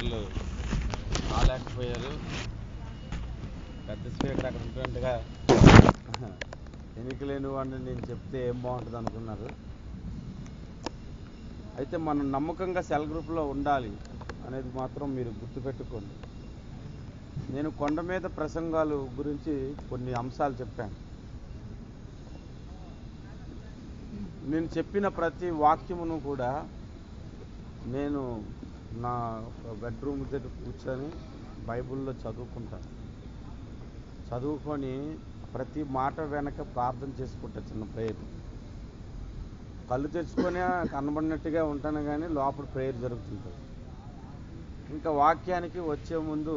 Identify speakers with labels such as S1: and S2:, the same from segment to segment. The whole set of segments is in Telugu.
S1: స్పీకర్లు రాలేకపోయారు. పెద్ద స్పీకర్ అక్కడ ఉంటుండగా ఎన్నికలేని వాడిని నేను చెప్తే ఏం బాగుంటుంది అనుకున్నారు. అయితే మనం నమ్మకంగా సెల్ గ్రూప్లో ఉండాలి అనేది మాత్రం మీరు గుర్తుపెట్టుకోండి. నేను కొండ మీద ప్రసంగాలు గురించి కొన్ని అంశాలు చెప్పాను. నేను చెప్పిన ప్రతి వాక్యమును కూడా నేను నా బెడ్రూమ్ దగ్గర కూర్చొని బైబిల్లో చదువుకుంటాను. చదువుకొని ప్రతి మాట వెనక ప్రార్థన చేసుకుంటా. చిన్న ప్రేయర్ కళ్ళు తెచ్చుకొని కనబడినట్టుగా ఉంటాను, కానీ లోపల ప్రేయర్ జరుగుతుంటుంది. ఇంకా వాక్యానికి వచ్చే ముందు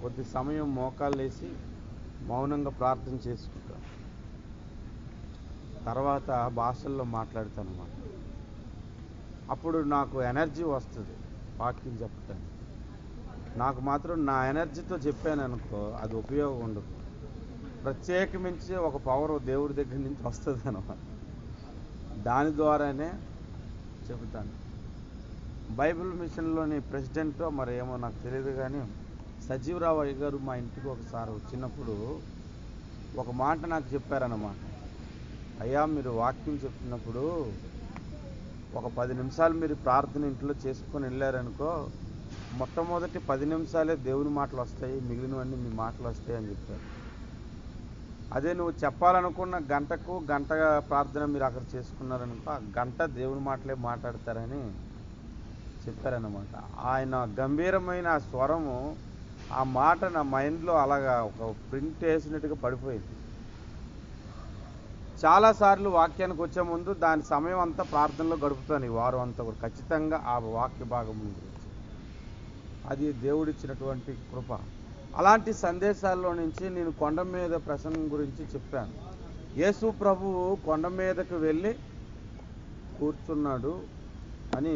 S1: కొద్ది సమయం మోకాళ్ళు వేసి మౌనంగా ప్రార్థన చేసుకుంటాను. తర్వాత భాషల్లో మాట్లాడతాను అన్నమాట. అప్పుడు నాకు ఎనర్జీ వస్తుంది వాక్యం చెప్పటానికి. నాకు మాత్రం నా ఎనర్జీతో చెప్పాను అనుకో, అది ఉపయోగం ఉండదు. ప్రత్యేకమించి ఒక పవర్ దేవుడి దగ్గర నుంచి వస్తుంది అన్నమాట. దాని ద్వారానే చెబుతాను. బైబిల్ మిషన్లోని ప్రెసిడెంటో మరి ఏమో నాకు తెలియదు, కానీ సజీవరావు అయ్య గారు మా ఇంటికి ఒకసారి వచ్చినప్పుడు ఒక మాట నాకు చెప్పారన్నమాట. అయ్యా, మీరు వాక్యం చెప్తున్నప్పుడు ఒక 10 నిమిషాలు మీరు ప్రార్థన ఇంట్లో చేసుకొని వెళ్ళారనుకో, మొట్టమొదటి 10 నిమిషాలే దేవుని మాటలు వస్తాయి, మిగిలినవన్నీ మీ మాటలు వస్తాయి అని చెప్పారు. అదే నువ్వు చెప్పాలనుకున్న గంటకు గంట ప్రార్థన మీరు అక్కడ చేసుకున్నారనుకో, ఆ గంట దేవుని మాటలే మాట్లాడతారని చెప్పారన్నమాట. ఆయన గంభీరమైన స్వరము, ఆ మాట నా మైండ్లో అలాగా ఒక ప్రింట్ వేసినట్టుగా పడిపోయింది. చాలాసార్లు వాక్యానికి వచ్చే ముందు దాని సమయం అంతా ప్రార్థనలో గడుపుతాను. ఈ వారం అంతా కూడా ఖచ్చితంగా ఆ వాక్య భాగం గురించి. అది దేవుడిచ్చినటువంటి కృప. అలాంటి సందేశాల్లో నుంచి నేను కొండ మీద ప్రసంగం గురించి చెప్పాను. యేసు ప్రభువు కొండ మీదకు వెళ్ళి కూర్చున్నాడు అని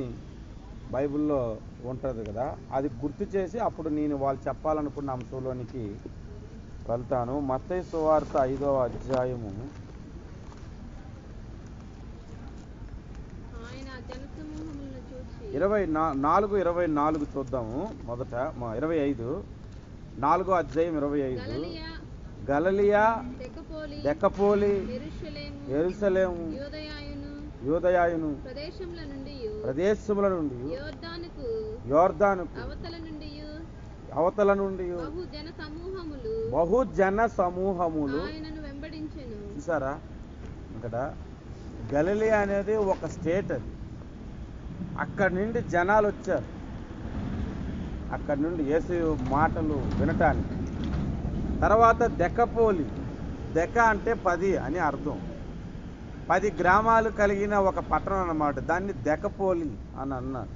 S1: బైబిల్లో ఉంటుంది కదా, అది గుర్తు చేసి అప్పుడు నేను వాళ్ళు చెప్పాలనుకున్న అంశంలోనికి వెళ్తాను. మత్తయి సువార్త 5వ అధ్యాయము 24 చూద్దాము. మొదట 25 4వ అధ్యాయం 25. గలిలయ, దెకపోలి, యెరూషలేము, యూదయను ప్రదేశముల నుండి యోర్దానుకు అవతల నుండి బహుజన సమూహములు చూసారా. ఇక్కడ గలిలయ అనేది ఒక స్టేట్. అది అక్కడి నుండి జనాలు వచ్చారు, అక్కడి నుండి యేసు మాటలు వినటానికి. తర్వాత దెకపోలి, దెక అంటే 10 అని అర్థం. 10 గ్రామాలు కలిగిన ఒక పట్టణం అన్నమాట. దాన్ని దెకపోలి అని అన్నారు.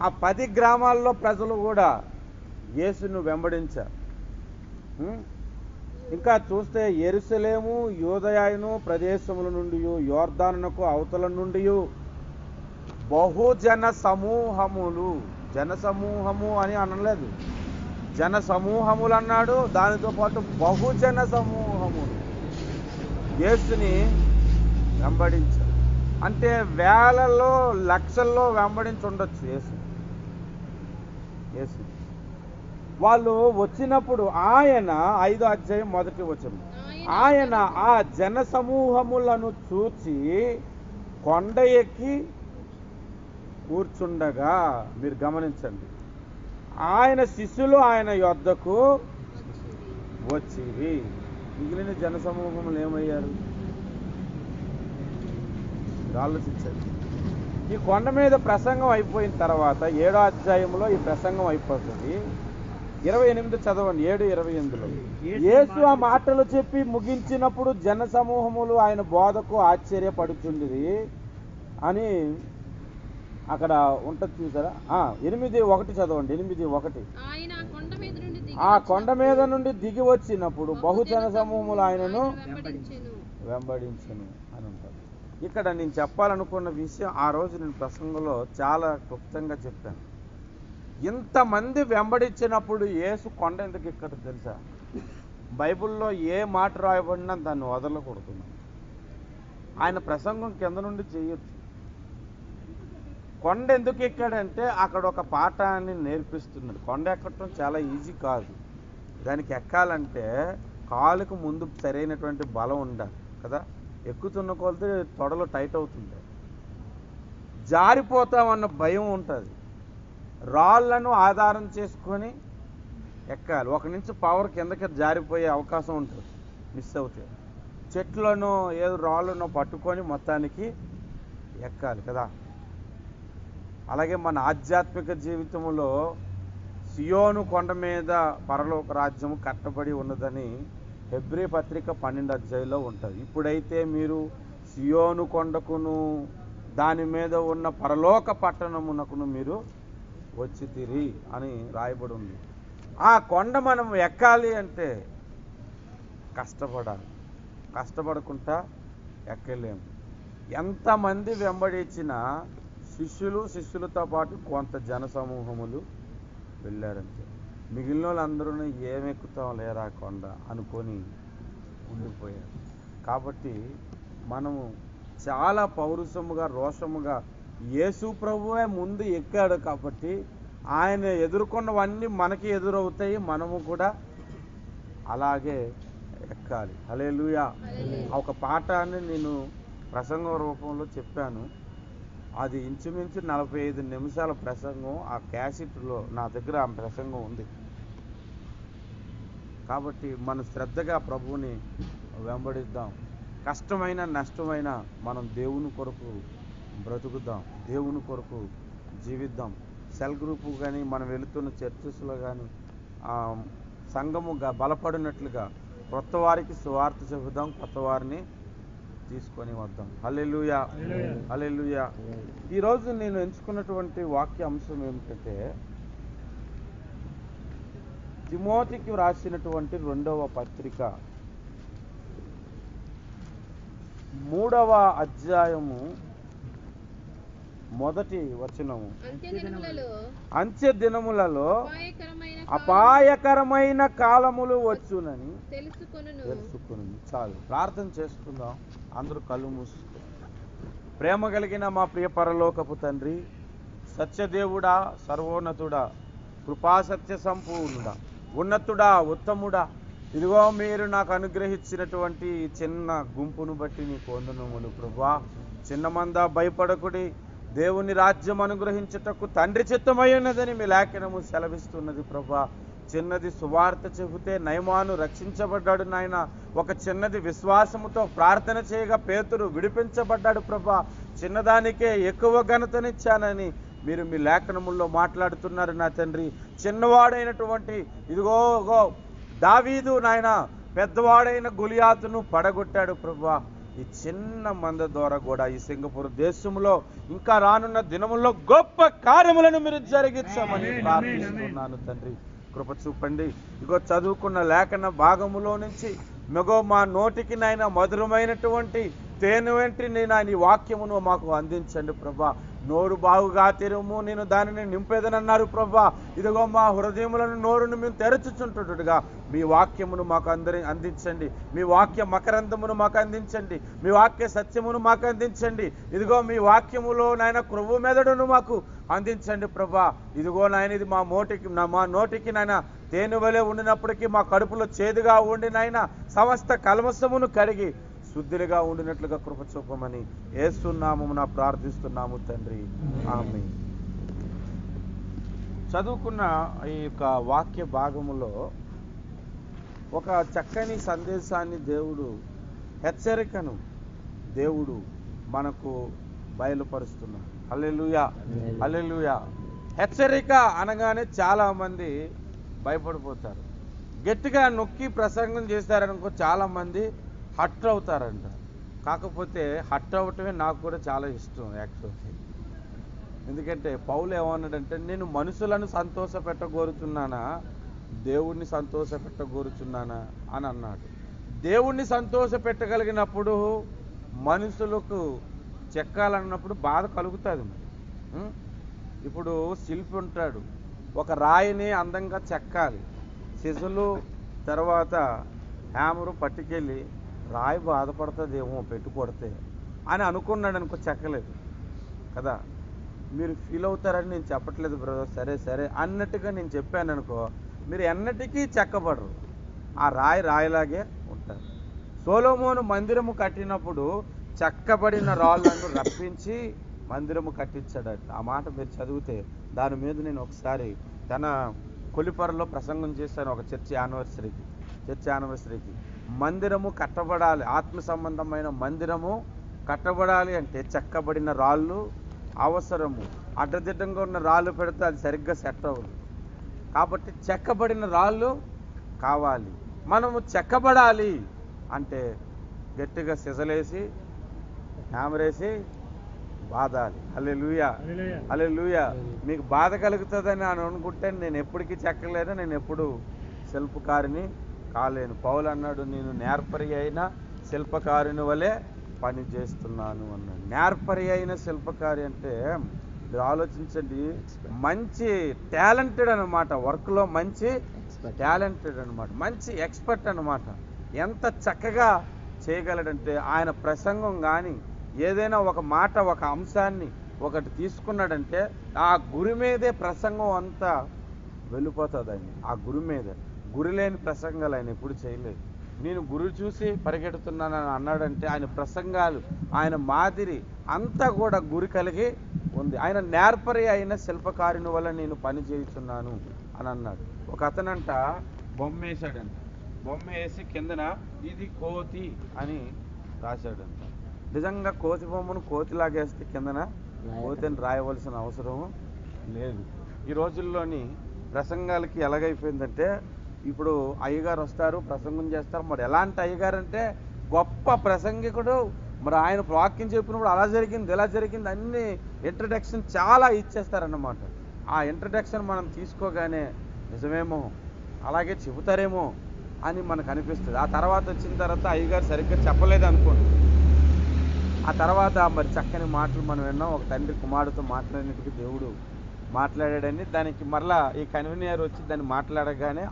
S1: ఆ 10 గ్రామాల్లో ప్రజలు కూడా యేసును వెంబడించారు. ఇంకా చూస్తే యెరూషలేము, యూదయను ప్రదేశముల నుండి, యోర్దానునకు అవతల నుండి బహుజన సమూహములు. జన సమూహము అని అనలేదు, జన సమూహములు అన్నాడు. దానితో పాటు బహుజన సమూహములు యేసుని వెంబడించారు. అంటే వేలలో లక్షల్లో వెంబడించి ఉండొచ్చు యేసు. వాళ్ళు వచ్చినప్పుడు ఆయన 5వ అధ్యాయం 1వ వచనం, ఆయన ఆ జన సమూహములను చూచి కొండ ఎక్కి కూర్చుండగా, మీరు గమనించండి, ఆయన శిష్యులు ఆయన యొద్దకు వచ్చిరి. మిగిలిన జన సమూహములు ఏమయ్యారు? ఆలోచించండి. ఈ కొండ మీద ప్రసంగం అయిపోయిన తర్వాత 7వ అధ్యాయంలో ఈ ప్రసంగం అయిపోతుంది. 28 చదవండి. 7:28లో యేసు ఆ మాటలు చెప్పి ముగించినప్పుడు జన సమూహములు ఆయన బోధకు ఆశ్చర్యపడుచుండిరి అని అక్కడ ఉంటుంది, చూసారా. 8:1 చదవండి. 8:1 ఆ కొండ మీద నుండి దిగి వచ్చినప్పుడు బహుజన సమూహములు ఆయనను వెంబడించెను అని ఉంటుంది. ఇక్కడ నేను చెప్పాలనుకున్న విషయం ఆ రోజు నేను ప్రసంగంలో చాలా క్లుప్తంగా చెప్పాను. ఇంతమంది వెంబడించినప్పుడు యేసు కొండ ఎందుకు ఇక్కడ తెలుసా? బైబిల్లో ఏ మాట రాయబడినా దాన్ని వదలకూడదు. ఆయన ప్రసంగం కింద నుండి చేయొచ్చు. కొండ ఎందుకు ఎక్కాడంటే అక్కడ ఒక పాఠాన్ని నేర్పిస్తున్నాడు. కొండ ఎక్కడం చాలా ఈజీ కాదు. దానికి ఎక్కాలంటే కాలుకు ముందు సరైనటువంటి బలం ఉండాలి కదా. ఎక్కుతున్న కొలది తొడలు టైట్ అవుతుంది, జారిపోతామన్న భయం ఉంటుంది. రాళ్లను ఆధారం చేసుకొని ఎక్కాలి. ఒక నుంచి పవర్ కిందకి జారిపోయే అవకాశం ఉంటుంది మిస్ అవుతాయి. చెట్లను ఏదో రాళ్ళను పట్టుకొని మొత్తానికి ఎక్కాలి కదా. అలాగే మన ఆధ్యాత్మిక జీవితంలో సియోను కొండ మీద పరలోక రాజ్యము కట్టబడి ఉన్నదని హెబ్రీ పత్రిక 12వ అధ్యాయంలో ఉంటుంది. ఇప్పుడైతే మీరు సియోను కొండకును దాని మీద ఉన్న పరలోక పట్టణమునకును మీరు వచ్చి తిరిగి అని రాయబడి ఉంది. ఆ కొండ మనం ఎక్కాలి అంటే కష్టపడాలి. కష్టపడకుండా ఎక్కలేము. ఎంతమంది వెంబడించినా శిష్యులతో పాటు కొంత జన సమూహములు వెళ్ళారంటే మిగిలిన వాళ్ళందరూ ఏమెక్కుతాం లేరా కొండ అనుకొని ఉండిపోయారు. కాబట్టి మనము చాలా పౌరుషముగా రోషముగా యేసు ప్రభువే ముందు ఎక్కాడు కాబట్టి ఆయన ఎదుర్కొన్నవన్నీ మనకి ఎదురవుతాయి. మనము కూడా అలాగే ఎక్కాలి. హల్లెలూయా. ఒక పాఠాన్ని నేను ప్రసంగం రూపంలో చెప్పాను. అది ఇంచుమించు 45 నిమిషాల ప్రసంగం. ఆ క్యాసెట్లో నా దగ్గర ఆ ప్రసంగం ఉంది. కాబట్టి మనం శ్రద్ధగా ప్రభువుని వెంబడిద్దాం. కష్టమైన నష్టమైన మనం దేవుని కొరకు బ్రతుకుదాం, దేవుని కొరకు జీవిద్దాం. సెల్ గ్రూపు కానీ మనం వెళుతున్న చర్చెస్లో కానీ సంఘముగా బలపడినట్లుగా కొత్త వారికి సువార్త చెబుదాం, కొత్త వారిని తీసుకొని వద్దాం. హల్లెలూయా, హల్లెలూయా. ఈరోజు నేను ఎంచుకున్నటువంటి వాక్య అంశం ఏమిటంటే తిమోతికి వ్రాసినటువంటి 2వ పత్రిక 3వ అధ్యాయము 1వ వచనము. అంత్య దినములలో అపాయకరమైన కాలములు వచ్చునని తెలుసుకుని. చాలు, ప్రార్థన చేసుకుందాం. అందరూ కళ్ళు మూసుకో. ప్రేమ కలిగిన మా ప్రియ పరలోకపు తండ్రి, సత్యదేవుడా, సర్వోన్నతుడా, కృపాసత్య సంపూర్ణుడా, ఉన్నతుడా, ఉత్తముడా, ఇదిగో మీరు నాకు అనుగ్రహించినటువంటి చిన్న గుంపును బట్టి నీకు వందనములు ప్రభువా. చిన్న మంద భయపడకుడి, దేవుని రాజ్యం అనుగ్రహించుటకు తండ్రి చిత్తమై ఉన్నదని మీ లేఖనము సెలవిస్తున్నది ప్రభువా. చిన్నది సువార్త చెబితే నయమాను రక్షించబడ్డాడు నాయన. ఒక చిన్నది విశ్వాసముతో ప్రార్థన చేయగా పేతురు విడిపించబడ్డాడు ప్రభువా. చిన్నదానికే ఎక్కువ ఘనతనిచ్చానని మీరు మీ లేఖనముల్లో మాట్లాడుతున్నారు నా తండ్రి. చిన్నవాడైనటువంటి ఇదిగో దావీదు నాయన పెద్దవాడైన గొలియాతును పడగొట్టాడు ప్రభువా. ఈ చిన్న మంద ద్వారా కూడా ఈ సింగపూర్ దేశంలో ఇంకా రానున్న దినముల్లో గొప్ప కార్యములను మీరు జరిగించమని ప్రార్థిస్తున్నాను తండ్రి. కృప చూపండి. ఇగో చదువుకున్న లేఖన భాగములో నుంచి మెగో మా నోటికి నాయన మధురమైనటువంటి తేనె వెంటి నేను నీ వాక్యమును మాకు అందించండి ప్రభా. నోరు బాగుగా తెరుము, నేను దానిని నింపేదనన్నారు ప్రభా. ఇదిగో మా హృదయములను నోరును మేము తెరచుచుంటుగా మీ వాక్యమును మాకు అందించండి. మీ వాక్య మకరందమును మాకు అందించండి. మీ వాక్య సత్యమును మాకు అందించండి. ఇదిగో మీ వాక్యములో నాయన క్రొవ్వు మెదడును మాకు అందించండి ప్రభా. ఇదిగో నాయన ఇది మా నోటికి నాయన తేనె వలె ఉండినప్పటికీ మా కడుపులో చేదుగా ఉండి నాయన సమస్త కల్మషమును కడిగి శుద్ధిగా ఉండినట్లుగా కృప చూపమని యేసు నామమున ప్రార్థిస్తున్నాము తండ్రి, ఆమేన్. చదువుకున్న ఈ యొక్క వాక్య భాగములో ఒక చక్కని సందేశాన్ని దేవుడు, హెచ్చరికను దేవుడు మనకు బయలుపరుస్తున్నాడు. హల్లెలూయా, హల్లెలూయా. హెచ్చరిక అనగానే చాలా మంది భయపడిపోతారు. గట్టిగా నొక్కి ప్రసంగం చేస్తారనుకో చాలా మంది హట్ అవుతారంట. కాకపోతే హట్ అవ్వటమే నాకు కూడా చాలా ఇష్టం యాక్చువల్లీ. ఎందుకంటే పౌలు ఏమన్నాడంటే, నేను మనుషులను సంతోష పెట్టగోరుతున్నానా దేవుణ్ణి సంతోష పెట్టగోరుచున్నానా అని అన్నాడు. దేవుణ్ణి సంతోష పెట్టగలిగినప్పుడు మనుషులకు చెక్కాలన్నప్పుడు బాధ కలుగుతుంది. ఇప్పుడు శిల్పి ఉంటాడు, ఒక రాయిని అందంగా చెక్కాలి. సిజలు తర్వాత హ్యామరు పట్టుకెళ్ళి రాయి బాధపడుతుందేమో పెట్టుకొడితే అని అనుకున్నాడు అనుకో, చెక్కలేదు కదా. మీరు ఫీల్ అవుతారని నేను చెప్పట్లేదు బ్రదర్, సరే సరే అన్నట్టుగా నేను చెప్పాను అనుకో, మీరు ఎన్నటికీ చెక్కబడరు, ఆ రాయిలాగే ఉంటారు. సొలొమోను మందిరము కట్టినప్పుడు చెక్కబడిన రాళ్ళను రప్పించి మందిరము కట్టించాడట. ఆ మాట మీరు చదివితే దాని మీద నేను ఒకసారి తన కొలిపరలో ప్రసంగం చేశాను, ఒక చర్చ్ యానివర్సరీకి. మందిరము కట్టబడాలి, ఆత్మ సంబంధమైన మందిరము కట్టబడాలి అంటే చెక్కబడిన రాళ్ళు అవసరము. అడ్డదిడ్డంగా ఉన్న రాళ్ళు పెడితే అది సరిగ్గా సెట్ అవ్వదు. కాబట్టి చెక్కబడిన రాళ్ళు కావాలి. మనము చెక్కబడాలి అంటే గట్టిగా సిజలేసి హ్యామరేసి బాధాలి. హల్లెలూయా, హల్లెలూయా. మీకు బాధ కలుగుతుందని అని అనుకుంటే నేను ఎప్పటికీ చెక్కలేను, నేను ఎప్పుడు శిల్పకారిని కాలేను. పౌలు అన్నాడు, నేను నేర్పరి అయిన శిల్పకారిని వలె పని చేస్తున్నాను అన్నాడు. నేర్పరి అయిన శిల్పకారి అంటే మీరు ఆలోచించండి, మంచి టాలెంటెడ్ అనమాట, వర్క్లో మంచి టాలెంటెడ్ అనమాట, మంచి ఎక్స్పర్ట్ అనమాట. ఎంత చక్కగా చేయగలడంటే ఆయన ప్రసంగం కానీ ఏదైనా ఒక మాట, ఒక అంశాన్ని ఒకటి తీసుకున్నాడంటే ఆ గురి మీదే ప్రసంగం అంతా వెళ్ళిపోతుంది. ఆయన ఆ గురి మీద, గురి లేని ప్రసంగాలు ఆయన ఎప్పుడు చేయలేదు. నేను గురి చూసి పరిగెడుతున్నానని అన్నాడంటే ఆయన ప్రసంగాలు, ఆయన మాదిరి అంతా కూడా గురి కలిగి ఉంది. ఆయన నేర్పరి అయిన శిల్పకారుని వల్ల నేను పని చేస్తున్నాను అని అన్నాడు. ఒక అతనంట బొమ్మ వేశాడంట, బొమ్మ వేసి కిందన ఇది కోతి అని రాశాడంట. నిజంగా కోతి బొమ్మను కోతిలాగేస్తే కిందన కోతిని రాయవలసిన అవసరం లేదు. ఈ రోజుల్లోని ప్రసంగాలకి ఎలాగైపోయిందంటే, ఇప్పుడు అయ్యగారు వస్తారు, ప్రసంగం చేస్తారు. మరి ఎలాంటి అయ్యగారు అంటే గొప్ప ప్రసంగికుడు, మరి ఆయన వాక్యం చెప్పినప్పుడు అలా జరిగింది, ఇలా జరిగింది, అన్ని ఇంట్రడక్షన్ చాలా ఇచ్చేస్తారన్నమాట. ఆ ఇంట్రడక్షన్ మనం తీసుకోగానే నిజమేమో, అలాగే చెబుతారేమో అని మనకు అనిపిస్తుంది. ఆ తర్వాత వచ్చిన తర్వాత అయ్యగారు సరిగ్గా చెప్పలేదు అనుకోండి, ఆ తర్వాత మరి చక్కని మాటలు మనం విన్నాం, ఒక తండ్రి కుమారుడితో మాట్లాడినట్టుగా దేవుడు మాట్లాడాడని. దానికి మరలా ఈ కన్వీనియర్ వచ్చి దాన్ని మాట్లాడగానే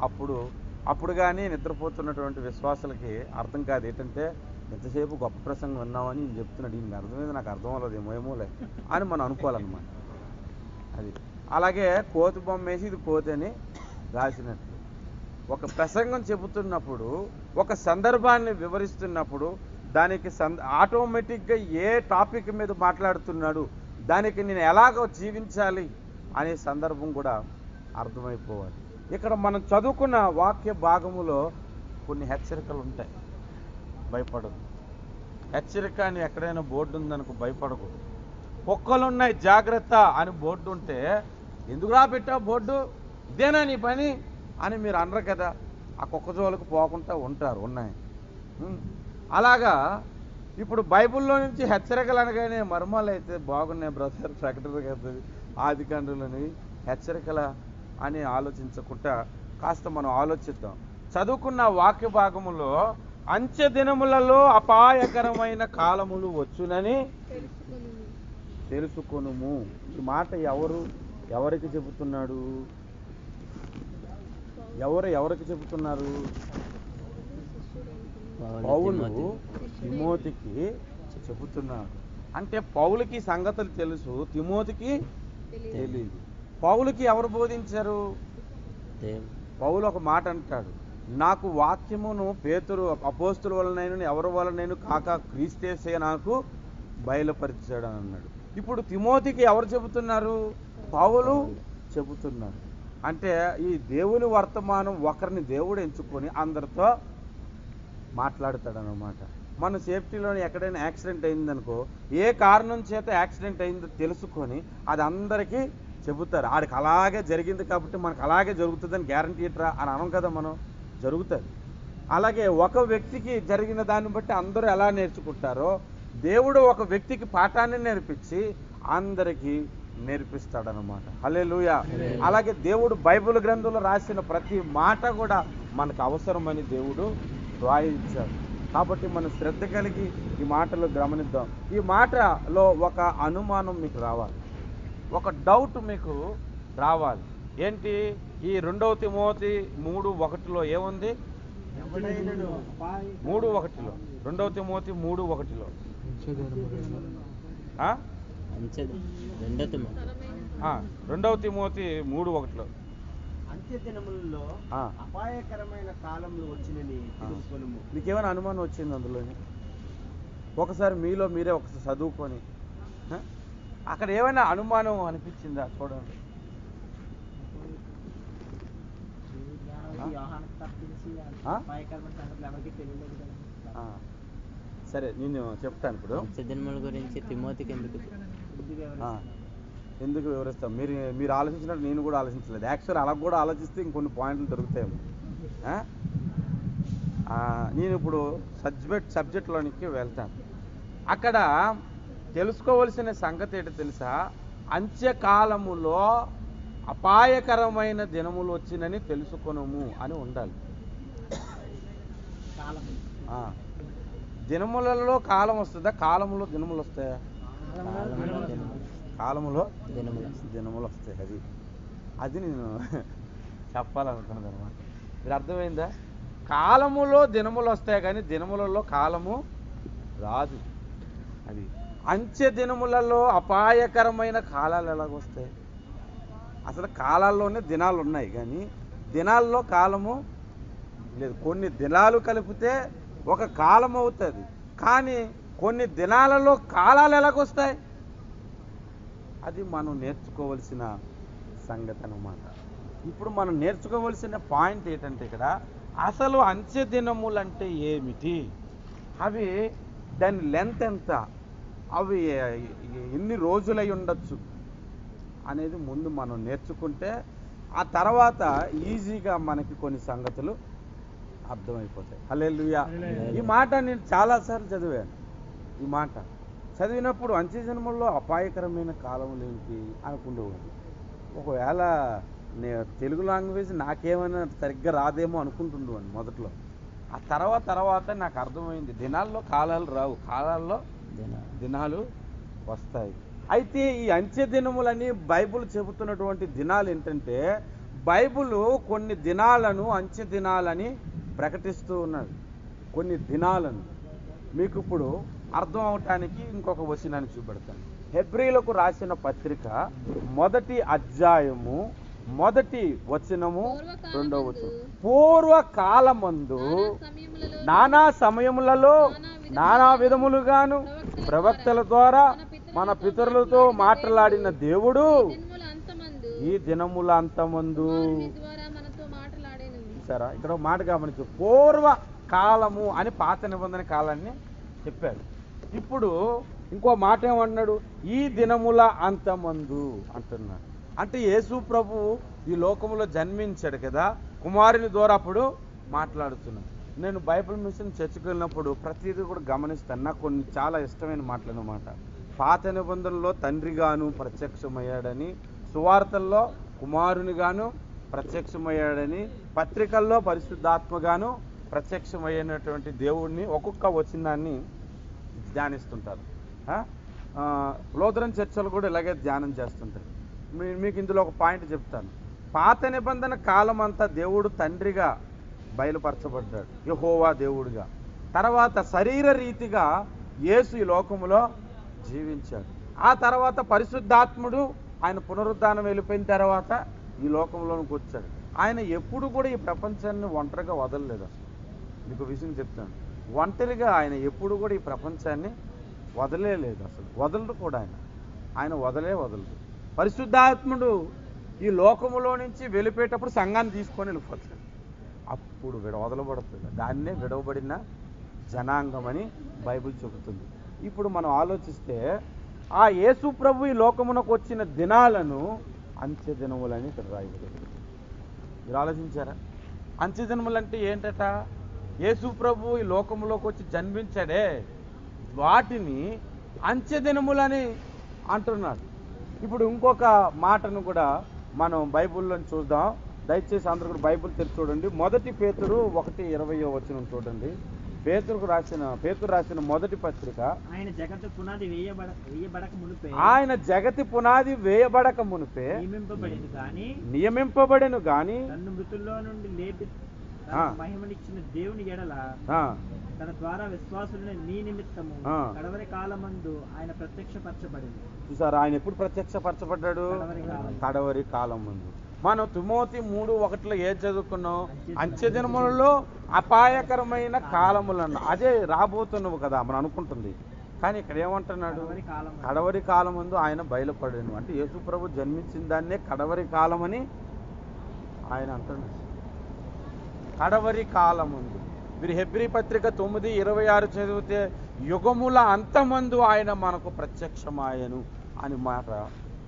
S1: అప్పుడు కానీ నిద్రపోతున్నటువంటి విశ్వాసులకి అర్థం కాదు. ఏంటంటే ఎంతసేపు గొప్ప ప్రసంగం విన్నామని నేను చెప్తున్నాడు, ఈయనకి అర్థమైంది, నాకు అర్థం అవ్వలేదు ఏమోలే అని మనం అనుకోవాలన్నమాట. అది అలాగే కోతి బొమ్మ వేసి ఇది కోతి అని రాసినట్టు. ఒక ప్రసంగం చెబుతున్నప్పుడు, ఒక సందర్భాన్ని వివరిస్తున్నప్పుడు దానికి ఆటోమేటిక్గా ఏ టాపిక్ మీద మాట్లాడుతున్నాడు, దానికి నేను ఎలాగో జీవించాలి అనే సందర్భం కూడా అర్థమైపోవాలి. ఇక్కడ మనం చదువుకున్న వాక్య భాగములో కొన్ని హెచ్చరికలు ఉంటాయి, భయపడదు. హెచ్చరిక అని ఎక్కడైనా బోర్డు ఉందనుకో భయపడకూడదు. కుక్కలున్నాయి జాగ్రత్త అని బోర్డు ఉంటే ఎందుకురా పెట్టావు బోర్డు, ఇదేనా నీ పని అని మీరు అనరు కదా, ఆ కుక్క జోలకు పోకుండా ఉంటారు, ఉన్నాయి. అలాగా ఇప్పుడు బైబిల్లో నుంచి హెచ్చరికలు అనగానే మర్మాలు అయితే బాగున్నాయి బ్రదర్, ప్రకటన కదా ఆదికాండంలోని హెచ్చరికల అని ఆలోచించకుండా కాస్త మనం ఆలోచిద్దాం. చదువుకున్న వాక్య భాగములో అంచె దినములలో అపాయకరమైన కాలములు వచ్చునని తెలుసుకొనుము. ఈ మాట ఎవరికి చెబుతున్నాడు? ఎవరికి చెబుతున్నారు? పౌలు తిమోతికి చెబుతున్నాడు. అంటే పౌలుకి సంగతులు తెలుసు, తిమోతికి తెలియదు. పౌలుకి ఎవరు బోధించారు? పౌలు ఒక మాట అంటాడు, నాకు వాక్యమును పేతురు అపోస్తుల వలనైనా ఎవరి వలనైనా కాక క్రీస్తేసే నాకు బయలుపరిచాడు అని అన్నాడు. ఇప్పుడు తిమోతికి ఎవరు చెబుతున్నారు? పౌలు చెబుతున్నారు. అంటే ఈ దేవుని వర్తమానం ఒకరిని దేవుడు ఎంచుకొని అందరితో మాట్లాడతాడనమాట. మన సేఫ్టీలోని ఎక్కడైనా యాక్సిడెంట్ అయిందనుకో, ఏ కారణం చేత యాక్సిడెంట్ అయిందో తెలుసుకొని అది అందరికీ చెబుతారు. ఆడికి అలాగే జరిగింది కాబట్టి మనకు అలాగే జరుగుతుందని గ్యారంటీ ఇట్రా అని అనం కదా, మనం జరుగుతుంది. అలాగే ఒక వ్యక్తికి జరిగిన దాన్ని బట్టి అందరూ ఎలా నేర్చుకుంటారో దేవుడు ఒక వ్యక్తికి పాఠాన్ని నేర్పించి అందరికీ నేర్పిస్తాడనమాట. హల్లెలూయా. అలాగే దేవుడు బైబిల్ గ్రంథంలో రాసిన ప్రతి మాట కూడా మనకు అవసరమని దేవుడు రాయించాడు. కాబట్టి మనం శ్రద్ధ కలిగి ఈ మాటలు గమనిద్దాం. ఈ మాటలో ఒక అనుమానం మీకు రావాలి, ఒక డౌట్ మీకు రావాలి. ఏంటి? ఈ 2 తిమోతి 3:1 ఏముంది? 3:1 2 తిమోతి 3:1 రెండవ తిమోతి 3:1
S2: అంత్య దినములలో అపాయకరమైన కాలంలో వచ్చినని తెలుసుకొనుము.
S1: మీకేమైనా అనుమానం వచ్చింది అందులోని? ఒకసారి మీలో మీరే ఒకసారి చదువుకొని అక్కడ ఏమైనా అనుమానం అనిపించిందా? చూడండి. సరే నేను చెప్తాను. ఇప్పుడు
S3: దినముల గురించి తిమోతికి
S1: ఎందుకు వివరిస్తాం? మీరు ఆలోచించినట్టు నేను కూడా ఆలోచించలేదు. యాక్చువల్ అలా కూడా ఆలోచిస్తే ఇంకొన్ని పాయింట్లు దొరుకుతాయేమో. నేను ఇప్పుడు సబ్జెక్ట్లోనికి వెళ్తాను. అక్కడ తెలుసుకోవలసిన సంగతి ఏంటో తెలుసా? అంత్యకాలములో అపాయకరమైన దినములు వచ్చినని తెలుసుకొనుము అని ఉండాలి. దినములలో కాలం వస్తుందా? కాలములో దినములు వస్తాయా? కాలములో దినములు వస్తాయి. అది నేను చెప్పాలనుకున్నది అనమాట. మీరు అర్థమైందా? కాలములో దినములు వస్తాయి కానీ దినములలో కాలము రాదు. అది అంత్య దినములలో అపాయకరమైన కాలాలు ఎలాగొస్తాయి? అసలు కాలాల్లోనే దినాలు ఉన్నాయి కానీ దినాల్లో కాలము లేదు. కొన్ని దినాలు కలిపితే ఒక కాలం అవుతుంది కానీ కొన్ని దినాలలో కాలాలు ఎలాగొస్తాయి? అది మనం నేర్చుకోవలసిన సంగతి అన్నమాట. ఇప్పుడు మనం నేర్చుకోవలసిన పాయింట్ ఏంటంటే ఇక్కడ అసలు అంత్య దినములు అంటే ఏమిటి, అవి దాని లెంత్ ఎంత, అవి ఎన్ని రోజులై ఉండొచ్చు అనేది ముందు మనం నేర్చుకుంటే ఆ తర్వాత ఈజీగా మనకి కొన్ని సంగతులు అర్థమైపోతాయి. హల్లెలూయా. ఈ మాట నేను చాలాసార్లు చదివాను. ఈ మాట చదివినప్పుడు అంత్య దినముల్లో అపాయకరమైన కాలములు ఏంటి అనుకుండేవాడిని. ఒకవేళ తెలుగు లాంగ్వేజ్ నాకేమైనా సరిగ్గా రాదేమో అనుకుంటుండేవాడిని మొదట్లో. ఆ తర్వాత నాకు అర్థమైంది దినాల్లో కాలాలు రావు, కాలాల్లో దినాలు వస్తాయి. అయితే ఈ అంత్య దినములని బైబుల్ చెబుతున్నటువంటి దినాలు ఏంటంటే బైబుల్ కొన్ని దినాలను అంత్య దినాలని ప్రకటిస్తూ ఉన్నది. కొన్ని దినాలను మీకు ఇప్పుడు అర్థం అవటానికి ఇంకొక వచనాన్ని చూపెడతాను. హెబ్రీలకు రాసిన పత్రిక 1వ అధ్యాయము 1వ వచనము 2వ వచనం. పూర్వకాలమందు నానా సమయములలో నానా విధములుగాను ప్రవక్తల ద్వారా మన పితరులతో మాట్లాడిన దేవుడు ఈ దినముల అంతమందు సరే ఇక్కడ మాట గమనించు. పూర్వకాలము అని పాత నిబంధన కాలాన్ని చెప్పాడు. ఇప్పుడు ఇంకో మాట ఏమన్నాడు? ఈ దినముల అంతమందు అంటున్నాడు. అంటే యేసు ప్రభు ఈ లోకములో జన్మించాడు కదా, కుమారుని ద్వారా అప్పుడు మాట్లాడుతున్నాడు. నేను బైబిల్ మిషన్ చర్చికి వెళ్ళినప్పుడు ప్రతిదీ కూడా గమనిస్తాను. నాకు కొన్ని చాలా ఇష్టమైన మాటలు అన్నమాట. పాత నిబంధనలో తండ్రిగాను ప్రత్యక్షమయ్యాడని, సువార్తల్లో కుమారునిగాను ప్రత్యక్షమయ్యాడని, పత్రికల్లో పరిశుద్ధాత్మగాను ప్రత్యక్షమయ్యేటువంటి దేవుడిని ఒక్కొక్క వచనాన్ని ధ్యానిస్తుంటారు. లూథరన్ చర్చలు కూడా ఇలాగే ధ్యానం చేస్తుంటారు. మీకు ఇందులో ఒక పాయింట్ చెప్తాను. పాత నిబంధన కాలం అంతా దేవుడు తండ్రిగా బయలుపరచబడ్డాడు, యెహోవా దేవుడిగా. తర్వాత శరీర రీతిగా యేసు ఈ లోకములో జీవించాడు. ఆ తర్వాత పరిశుద్ధాత్ముడు ఆయన పునరుద్ధానం వెళ్ళిపోయిన తర్వాత ఈ లోకంలోనికి వచ్చాడు. ఆయన ఎప్పుడు కూడా ఈ ప్రపంచాన్ని ఒంటరిగా వదలలేదు. అసలు మీకు విషయం చెప్తాను, ఒంటరిగా ఆయన ఎప్పుడు కూడా ఈ ప్రపంచాన్ని వదలేదు. అసలు వదలరు కూడా ఆయన వదలరు. పరిశుద్ధాత్ముడు ఈ లోకములో నుంచి వెళ్ళిపోయేటప్పుడు సంఘాన్ని తీసుకొని వెళ్ళిపోతాడు. అప్పుడు వదలబడుతుంది. దాన్నే విడవబడిన జనాంగం అని బైబిల్ చెబుతుంది. ఇప్పుడు మనం ఆలోచిస్తే ఆ యేసు ప్రభు ఈ లోకమునకు వచ్చిన దినాలను అంత్య దినములని ఇక్కడ రాయబడింది. మీరు ఆలోచించారా? అంత్య దినములు అంటే ఏంటట? యేసు ప్రభు ఈ లోకములోకి వచ్చి జన్మించాడే, వాటిని అంత్య దినములని అంటున్నాడు. ఇప్పుడు ఇంకొక మాటను కూడా మనం బైబిల్లో చూద్దాం. దయచేసి అందరూ కూడా బైబిల్ తెరిచి చూడండి. 1 పేతురు 1:20 వచనం చూడండి. పేతురు రాసిన మొదటి పత్రిక.
S2: ఆయన జగతి పునాది వేయబడక మునుపే
S1: నియమింపబడెను గాని
S2: తనకు మహిమనిచ్చిన దేవుని ఎడల
S1: ఆ,
S2: తన ద్వారా విశ్వాసులైన మీ నిమిత్తము
S1: ఆ.
S2: కడవరి కాలమందు ఆయన ప్రత్యక్షపరచబడింది.
S1: చూసారా ఆయన ఎప్పుడు ప్రత్యక్షపరచబడ్డాడు?
S2: కడవరి కాలం.
S1: కడవరి కాలం ముందు. మనం తిమోతి 3:1 ఏం చదువుకున్నాం? అంచె దినములలో అపాయకరమైన కాలములన్న అదే రాబోతున్నవు కదా మనం అనుకుంటుంది. కానీ ఇక్కడ ఏమంటున్నాడు?
S2: కడవరి కాలం.
S1: కడవరి కాలం ముందు ఆయన బయలుపడాను. అంటే యేసు ప్రభు జన్మించిన దాన్నే కడవరి కాలమని ఆయన అంటున్నాడు. కడవరి కాలం ముందు మీరు హెబ్రీ పత్రిక 9:26 చదివితే యుగముల అంతమందు ఆయన మనకు ప్రత్యక్షమాయను అని మాట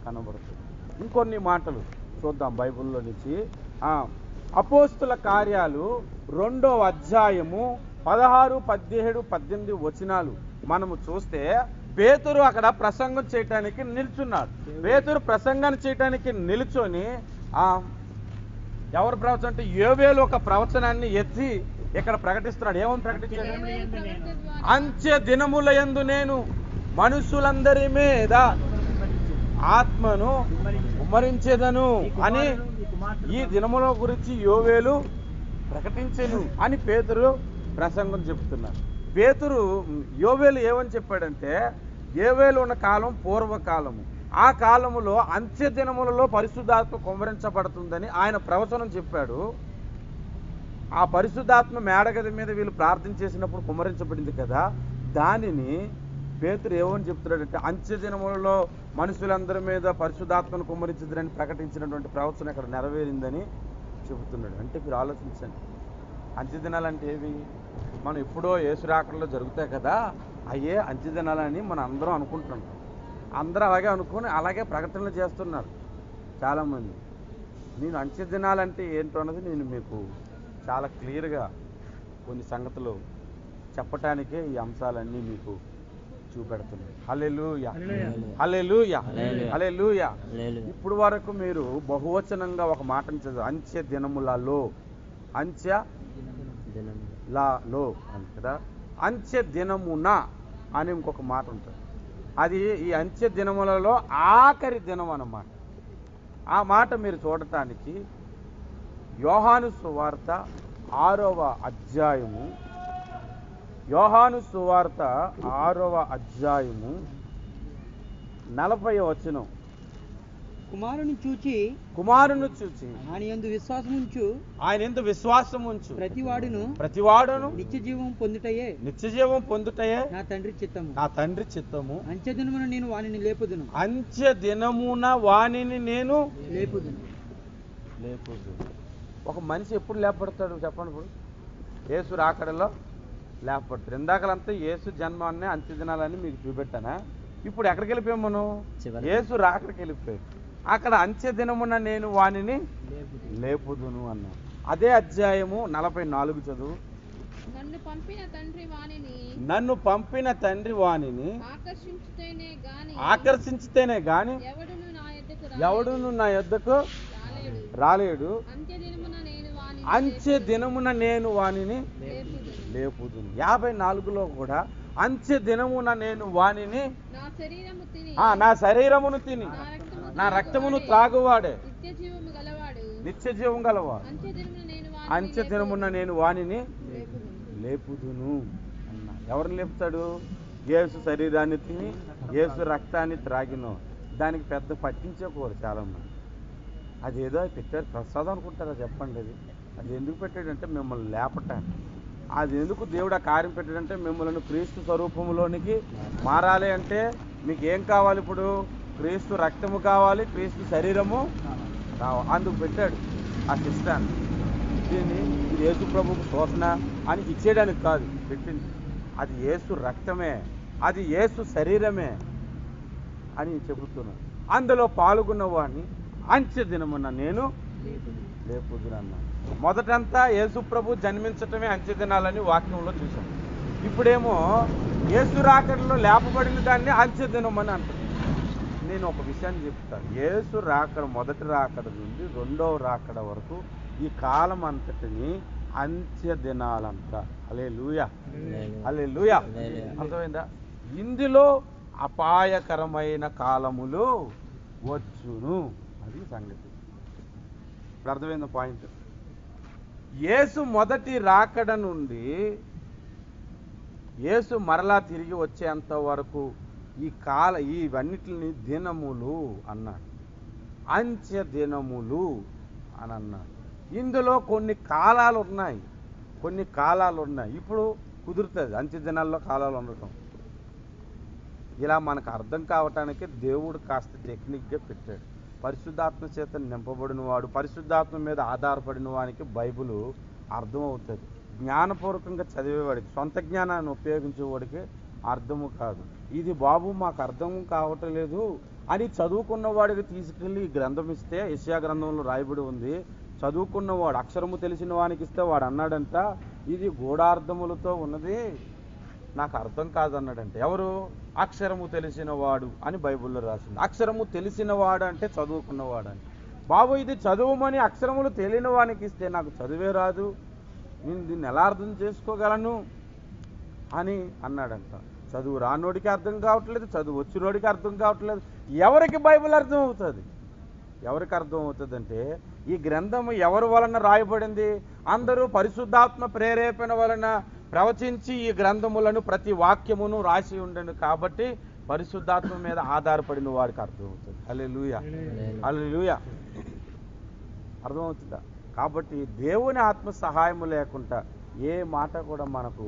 S1: కనబడుతుంది. ఇంకొన్ని మాటలు చూద్దాం బైబిల్లో నుంచి. అపోస్తుల కార్యాలు 2వ అధ్యాయము 16, 17, 18 వచనాలు మనము చూస్తే పేతురు అక్కడ ప్రసంగం చేయటానికి నిల్చున్నాడు. పేతురు ప్రసంగాన్ని చేయటానికి నిల్చొని ఎవరు ప్రవచనం అంటే యోవేలు ఒక ప్రవచనాన్ని ఎత్తి ఇక్కడ ప్రకటిస్తున్నాడు. ఏమని ప్రకటించాడు? అంచె దినముల యందు నేను మనుషులందరి మీద ఆత్మను కుమ్మరించేదను అని ఈ దినముల గురించి యోవేలు ప్రకటించెను అని పేతురు ప్రసంగం చెప్తున్నారు. పేతురు యోవేలు ఏమని చెప్పాడంటే యోవేలు ఉన్న కాలం పూర్వకాలము. ఆ కాలములో అంత్య దినములలో పరిశుద్ధాత్మ కుమ్మరించబడుతుందని ఆయన ప్రవచనం చెప్పాడు. ఆ పరిశుద్ధాత్మ మేడగది మీద వీళ్ళు ప్రార్థన చేసినప్పుడు కుమ్మరించబడింది కదా, దానిని పేతురు ఏమని చెప్తున్నాడంటే అంత్య దినములలో మనుషులందరి మీద పరిశుద్ధాత్మను కుమ్మరించదని ప్రకటించినటువంటి ప్రవచనం ఇక్కడ నెరవేరిందని చెబుతున్నాడు. అంటే మీరు ఆలోచించండి, అంత్య దినాలంటే ఏవి? మనం ఎప్పుడో యేసు రాకడలో జరుగుతాయి కదా, అయ్యే అంత్య దినాలని మనం అందరం అనుకుంటున్నాం. అందరూ అలాగే అనుకుని అలాగే ప్రకటనలు చేస్తున్నారు చాలామంది. నేను అంత్య దినాలంటే ఏంటో అన్నది నేను మీకు చాలా క్లియర్గా కొన్ని సంగతులు చెప్పటానికే ఈ అంశాలన్నీ మీకు చూపెడుతున్నాయి. హల్లెలూయా, హల్లెలూయా, హల్లెలూయా. ఇప్పుడు వరకు మీరు బహువచనంగా ఒక మాటను చదువు, అంత్య దినములలో, అంత్య లో అని కదా, అంత్య దినమున అని ఇంకొక మాట ఉంటుంది. అది ఈ అంత్య దినములలో ఆఖరి దినం అన్నమాట. ఆ మాట మీరు చూడటానికి యోహాను సువార్త 6వ అధ్యాయము, యోహాను సువార్త 6వ అధ్యాయము 40వ వచనం.
S4: కుమారుని చూచి
S3: ఆయన యందు
S4: విశ్వాసం ఉంచు
S3: ప్రతివాడును
S4: నిత్య జీవం పొందుటయే
S3: నా
S4: తండ్రి చిత్తము
S3: అంత్య దినమున నేను వానిని లేపుదును
S1: అంత్య దినమున వానిని నేను
S3: లేపుదును.
S1: ఒక మనిషి ఎప్పుడు లేపడతాడు చెప్పండి? ఇప్పుడు యేసు రాకడలో లేపడతాడు. ఇందాకలంతా యేసు జన్మాన్ని అంత్య దినాలని మీకు చూపెట్టానా? ఇప్పుడు ఎక్కడికి వెళ్ళిపోయాం మనం? యేసు రాకడికి వెళ్ళిపోయాం. అక్కడ అంత్య దినమున నేను వానిని లేపుదును అన్నాను. అదే అధ్యాయము 44 చదువు.
S5: నన్ను
S1: పంపిన తండ్రి వానిని ఆకర్షించితేనే గాని ఎవడును నా యొద్దకు రాలేడు. అంత్య దినమున నేను వానిని లేపుదును. 54లో కూడా అంత్య దినమున నేను వానిని నా శరీరమును తిని నా రక్తమును త్రాగువాడే నిత్య జీవం గలవాడు. అంత్య దినమున నేను వానిని లేపుదును అన్నా. ఎవరిని లేపుతాడు? యేసు శరీరాన్ని తిని యేసు రక్తాన్ని త్రాగినో. దానికి పెద్ద పట్టించేకోరు చాలామంది. అదేదో పెట్టారు ప్రసాదం అనుకుంటారా చెప్పండి? అది ఎందుకు పెట్టాడంటే మిమ్మల్ని లేపటానికి. అది ఎందుకు దేవుడు ఆ కార్యం పెట్టాడంటే మిమ్మల్ని క్రీస్తు స్వరూపంలోనికి మారాలి. అంటే మీకు ఏం కావాలి? ఇప్పుడు క్రీస్తు రక్తము కావాలి, క్రీస్తు శరీరము కావాలి. అందుకు పెట్టాడు ఆ సిస్టాన్ని. దీన్ని యేసు ప్రభువుకు శోషణ అని ఇచ్చేయడానికి కాదు పెట్టింది. అది యేసు రక్తమే, అది యేసు శరీరమే అని చెబుతున్నాను. అందులో పాల్గొన్న వాడిని అంత్య దినమున నేను లేపుదునన్నా. మొదటంతా యేసు ప్రభు జన్మించటమే అంత్య దినాలని వాక్యంలో చూసాం. ఇప్పుడేమో యేసు రాకడలో లేపబడిన దాన్ని అంత్య దినం అని అంటారు. నేను ఒక విషయాన్ని చెప్తాను. యేసు రాకడ మొదటి రాకడ నుండి 2వ రాకడ వరకు ఈ కాలం అంతటిని అంత్య దినాలంతా. హల్లెలూయా, హల్లెలూయా. అర్థమైందా? ఇందులో అపాయకరమైన కాలములు వచ్చును. అది సంగతి. ఇప్పుడు అర్థమైంది పాయింట్. యేసు మొదటి రాకడ నుండి యేసు మరలా తిరిగి వచ్చేంత వరకు ఇవన్నిటిని దినములు అన్నాడు. అంత్య దినములు అని అన్నాడు. ఇందులో కొన్ని కాలాలు ఉన్నాయి. ఇప్పుడు కుదురుతుంది అంత్య దినాల్లో కాలాలు ఉండటం. ఇలా మనకు అర్థం కావటానికి దేవుడు కాస్త టెక్నిక్గా పెట్టాడు. పరిశుద్ధాత్మ చేత నింపబడిన వాడు, పరిశుద్ధాత్మ మీద ఆధారపడిన వానికి బైబిల్ అర్థమవుతుంది. జ్ఞానపూర్వకంగా చదివేవాడికి, సొంత జ్ఞానాన్ని ఉపయోగించేవాడికి అర్థము కాదు. ఇది బాబు మాకు అర్థం కావటం లేదు అని చదువుకున్న వాడికి తీసుకెళ్ళి ఈ గ్రంథం ఇస్తే, యెషయా గ్రంథంలో రాయబడి ఉంది, చదువుకున్నవాడు అక్షరము తెలిసిన వానికి ఇస్తే వాడు అన్నాడంట, ఇది గూఢార్థములతో ఉన్నది, నాకు అర్థం కాదన్నాడంటే. ఎవరు? అక్షరము తెలిసిన వాడు అని బైబిల్లో రాసింది. అక్షరము తెలిసిన వాడు అంటే చదువుకున్నవాడు అని. బాబు ఇది చదువుమని అక్షరములు తెలియని వానికి ఇస్తే నాకు చదివే రాదు, నేను దీన్ని ఎలా అర్థం చేసుకోగలను అని అన్నాడంట. చదువు రానోడికి అర్థం కావట్లేదు, చదువు వచ్చినోడికి అర్థం కావట్లేదు. ఎవరికి బైబిల్ అర్థం అవుతుంది? ఎవరికి అర్థం అవుతుందంటే, ఈ గ్రంథము ఎవరి వలన రాయబడింది? అందరూ పరిశుద్ధాత్మ ప్రేరేపణ వలన ప్రవచించి ఈ గ్రంథములను ప్రతి వాక్యమును రాసి ఉండను కాబట్టి పరిశుద్ధాత్మ మీద ఆధారపడిన వాడికి అర్థమవుతుంది. హల్లెలూయా, హల్లెలూయా. అర్థమవుతుందా? కాబట్టి దేవుని ఆత్మ సహాయము లేకుండా ఏ మాట కూడా మనకు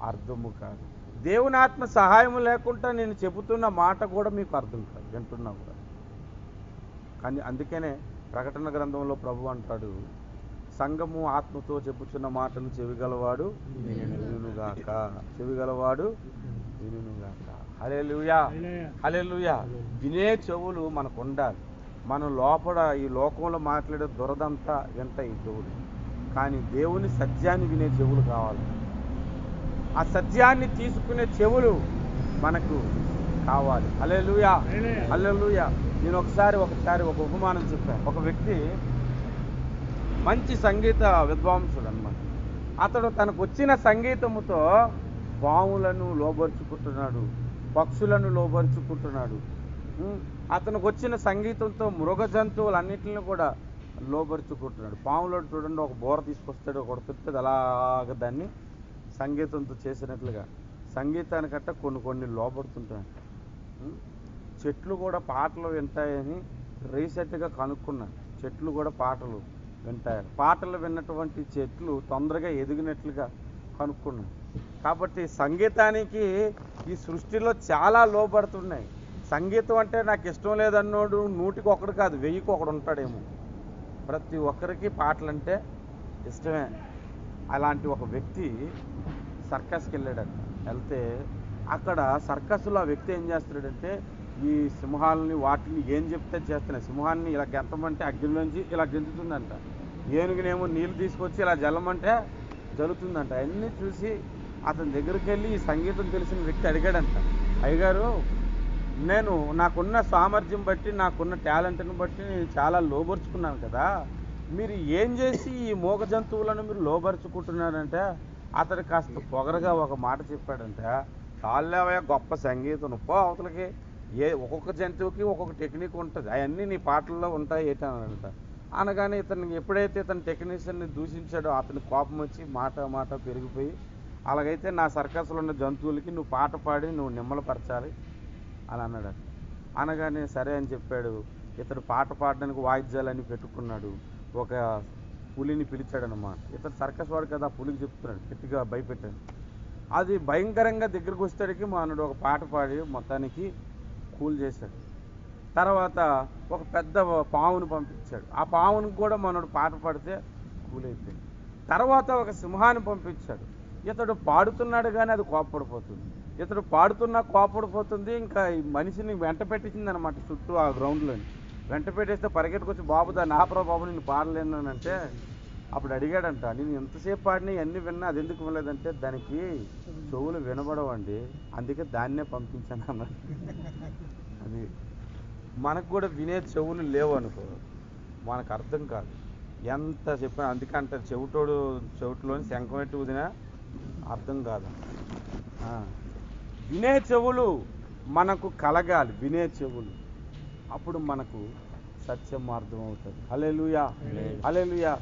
S1: అర్థము కాదు. దేవుని ఆత్మ సహాయము లేకుండా నేను చెబుతున్న మాట కూడా మీకు అర్థం కాదు, వింటున్నా కూడా. కానీ అందుకనే ప్రకటన గ్రంథంలో ప్రభు అంటాడు, సంఘము ఆత్మతో చెప్పుచున్న మాటలు చెవిగలవాడు వినుగాక, చెవిగలవాడు వినుగాక. హల్లెలూయా, హల్లెలూయా. వినే చెవులు మనకు ఉండాలి. మనం లోపల ఈ లోకంలో మాట్లాడే దురదంతా వింటాయి ఈ చెవులు, కానీ దేవుని సత్యాన్ని వినే చెవులు కావాలి. ఆ సత్యాన్ని తీసుకునే చెవులు మనకు కావాలి. హల్లెలూయా, హల్లెలూయా. నేను ఒకసారి ఒక ఉపమానం చెప్పాను. ఒక వ్యక్తి మంచి సంగీత విద్వాంసుడు అన్నమాట. అతడు తనకు వచ్చిన సంగీతముతో పాములను లోబరుచుకుంటున్నాడు, పక్షులను లోబరుచుకుంటున్నాడు. అతనికి వచ్చిన సంగీతంతో మృగ జంతువులన్నింటిని కూడా లోబరుచుకుంటున్నాడు. పాములో చూడండి, ఒక బోర తీసుకొస్తాడు, ఒకటి తిప్పేది అలాగ దాన్ని సంగీతంతో చేసినట్లుగా. సంగీతానికంటే కొన్ని లోబడుతుంటాయి. చెట్లు కూడా పాటలు వింటాయని రీసెంట్గా కనుక్కున్నాను. చెట్లు కూడా పాటలు వింటాయి. పాటలు విన్నటువంటి చెట్లు తొందరగా ఎదిగినట్లుగా కనుక్కున్నాను. కాబట్టి సంగీతానికి ఈ సృష్టిలో చాలా లోబడుతున్నాయి. సంగీతం అంటే నాకు ఇష్టం లేదన్నోడు 100కి 1 కాదు, 1000కి 1 ఉంటాడేమో. ప్రతి ఒక్కరికి పాటలంటే ఇష్టమే. అలాంటి ఒక వ్యక్తి సర్కస్కి వెళ్ళాడట. వెళ్తే అక్కడ సర్కస్లో ఆ వ్యక్తి ఏం చేస్తున్నాడంటే, ఈ సింహాలని వాటిని ఏం చెప్తే చేస్తున్నాయి. సింహాన్ని ఇలా గెంతమంటే అగ్నిలోంచి ఇలా గెంతుతుందంట, ఏనుగునేమో నీళ్ళు తీసుకొచ్చి ఇలా జల్లమంటే జల్లుతుందంట. అన్నీ చూసి అతని దగ్గరికి వెళ్ళి ఈ సంగీతం తెలిసిన వ్యక్తి అడిగాడంట, అయ్యగారు నేను నాకున్న సామర్థ్యం బట్టి, నాకున్న టాలెంట్ని బట్టి నేను చాలా లోబరుచుకున్నాను కదా, మీరు ఏం చేసి ఈ మూగ జంతువులను మీరు లోబరుచుకుంటున్నారంటే అతడు కాస్త పొగరగా ఒక మాట చెప్పాడంట, చాలేవయ్య గొప్ప సంగీతం, పో అవతలకి. ఒక్కొక్క జంతువుకి ఒక్కొక్క టెక్నిక్ ఉంటుంది, అవన్నీ నీ పాటల్లో ఉంటాయి ఏంటనంట. అనగానే ఇతను ఎప్పుడైతే ఇతను టెక్నీషియన్ని దూషించాడో అతని కోపం వచ్చి మాట పెరిగిపోయి, అలాగైతే నా సర్కస్లో ఉన్న జంతువులకి నువ్వు పాట పాడి నువ్వు నిమ్మలపరచాలి అని అన్నాడు. అనగానే సరే అని చెప్పాడు. ఇతడు పాట పాడడానికి వాయిద్యాలన్నీ పెట్టుకున్నాడు. ఒక పులిని పిలిచాడనమాట. ఇతడు సర్కస్ వాడు కదా, పులికి చెప్తున్నాడు, గట్టిగా భయపెట్టాడు. అది భయంకరంగా దగ్గరికి వచ్చేటికి మానుడు ఒక పాట పాడి మొత్తానికి కూల్ చేశాడు. తర్వాత ఒక పెద్ద పావును పంపించాడు. ఆ పావునికి కూడా మనోడు పాట పాడితే కూల్ అయిపోయింది. తర్వాత ఒక సింహాన్ని పంపించాడు. ఇతడు పాడుతున్నాడు కానీ అది కోపడిపోతుంది. ఇతడు పాడుతున్నా కోపడిపోతుంది. ఇంకా ఈ మనిషిని వెంట పెట్టించింది అనమాట. చుట్టూ ఆ గ్రౌండ్లోని వెంట పెట్టేస్తే పరిగెట్టుకొచ్చి, బాబు దాన్ని ఆపరా బాబు, నేను పాడలేనంటే అప్పుడు అడిగాడంట, నేను ఎంతసేపు పాడినా ఇవన్నీ విన్నా, అది ఎందుకు వినలేదంటే దానికి చెవులు వినబడవండి, అందుకే దాన్నే పంపించాను అన్నాడు. అది మనకు కూడా వినే చెవులు లేవు అనుకో, మనకు అర్థం కాదు ఎంత చెప్పినా. అందుకే అంటారు, చెవిటిలోని శంఖం పెట్టి ఊదినా అర్థం కాదు. వినే చెవులు మనకు కలగాలి, వినే చెవులు. అప్పుడు మనకు సత్యం మార్గం అవుతుంది. హల్లెలూయా, హల్లెలూయా.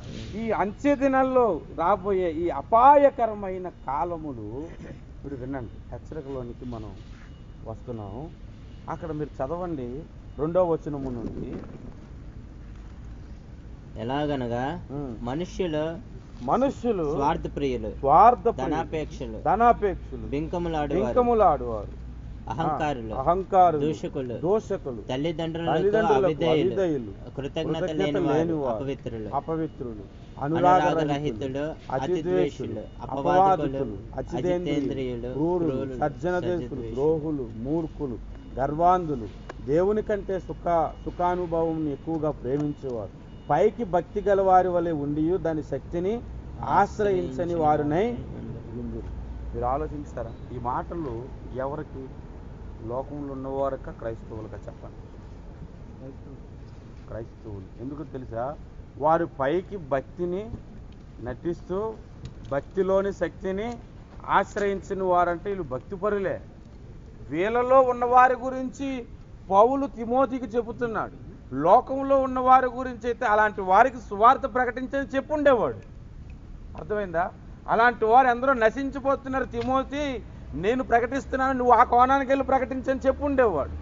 S1: ఈ అంచె దినాల్లో రాబోయే ఈ అపాయకరమైన కాలములు ఇప్పుడు వినండి. హెచ్చరికలోనికి మనం వస్తున్నాము. అక్కడ మీరు చదవండి 2వ వచనము నుండి.
S5: ఎలాగనగా మనుష్యులు స్వార్థప్రియులు, ధనాపేక్షలు, బింకములాడువారు, అహంకారులు, దూషకులు, తల్లిదండ్రులకు అవిధేయులు, కృతజ్ఞత లేనివారు, అపవిత్రులు, అనురాగరహితులు, అతిద్వేషులు, అపవాదకులు, అజితేంద్రియులు, క్రూరులు, సజ్జనదేశులు, ద్రోహులు, మూర్ఖులు, గర్వాంధులు, దేవుని కంటే సుఖానుభవం ఎక్కువగా ప్రేమించేవారు, పైకి భక్తి గల వారి వలె ఉండి దాని శక్తిని ఆశ్రయించని వారునై ఉందురు. మీరు ఆలోచించారా? ఈ మాటలు ఎవరికి? లోకంలో ఉన్నవారక క్రైస్తవులుగా చెప్పండి? క్రైస్తవులు. ఎందుకు తెలుసా? వారు పైకి భక్తిని నటిస్తూ భక్తిలోని శక్తిని ఆశ్రయించిన వారంటే వీళ్ళు భక్తిపరులే. వీళ్ళలో ఉన్నవారి గురించి పౌలు తిమోతికి చెబుతున్నాడు. లోకంలో ఉన్న వారి గురించి అయితే అలాంటి వారికి సువార్త ప్రకటించని చెప్పుండేవాడు. అర్థమైందా? అలాంటి వారు ఎందరో నశించిపోతున్నారు. తిమోతి, నేను ప్రకటిస్తున్నాను, నువ్వు ఆ కోణానికి వెళ్ళి ప్రకటించని చెప్పుండేవాడు.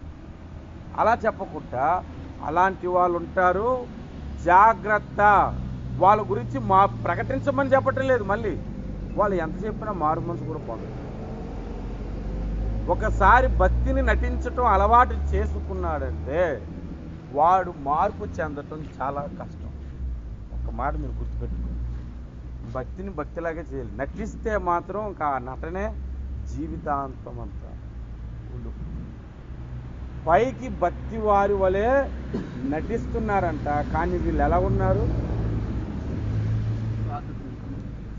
S5: అలా చెప్పకుండా అలాంటి వాళ్ళు ఉంటారు, జాగ్రత్త. వాళ్ళ గురించి ప్రకటించమని చెప్పటం లేదు. మళ్ళీ వాళ్ళు ఎంత చెప్పినా మారు మనసు కూడా పొందరు. ఒకసారి భక్తిని నటించటం అలవాటు చేసుకున్నాడంటే వాడు మార్పు చెందటం చాలా కష్టం. ఒక మాట మీరు గుర్తుపెట్టుకోండి. భక్తిని భక్తిలాగే చేయాలి. నటిస్తే మాత్రం ఇంకా నటనే జీవితాంతం అంతా ఉండు. పైకి భక్తి వారి వలె నటిస్తున్నారంట, కానీ వీళ్ళు ఎలా ఉన్నారు?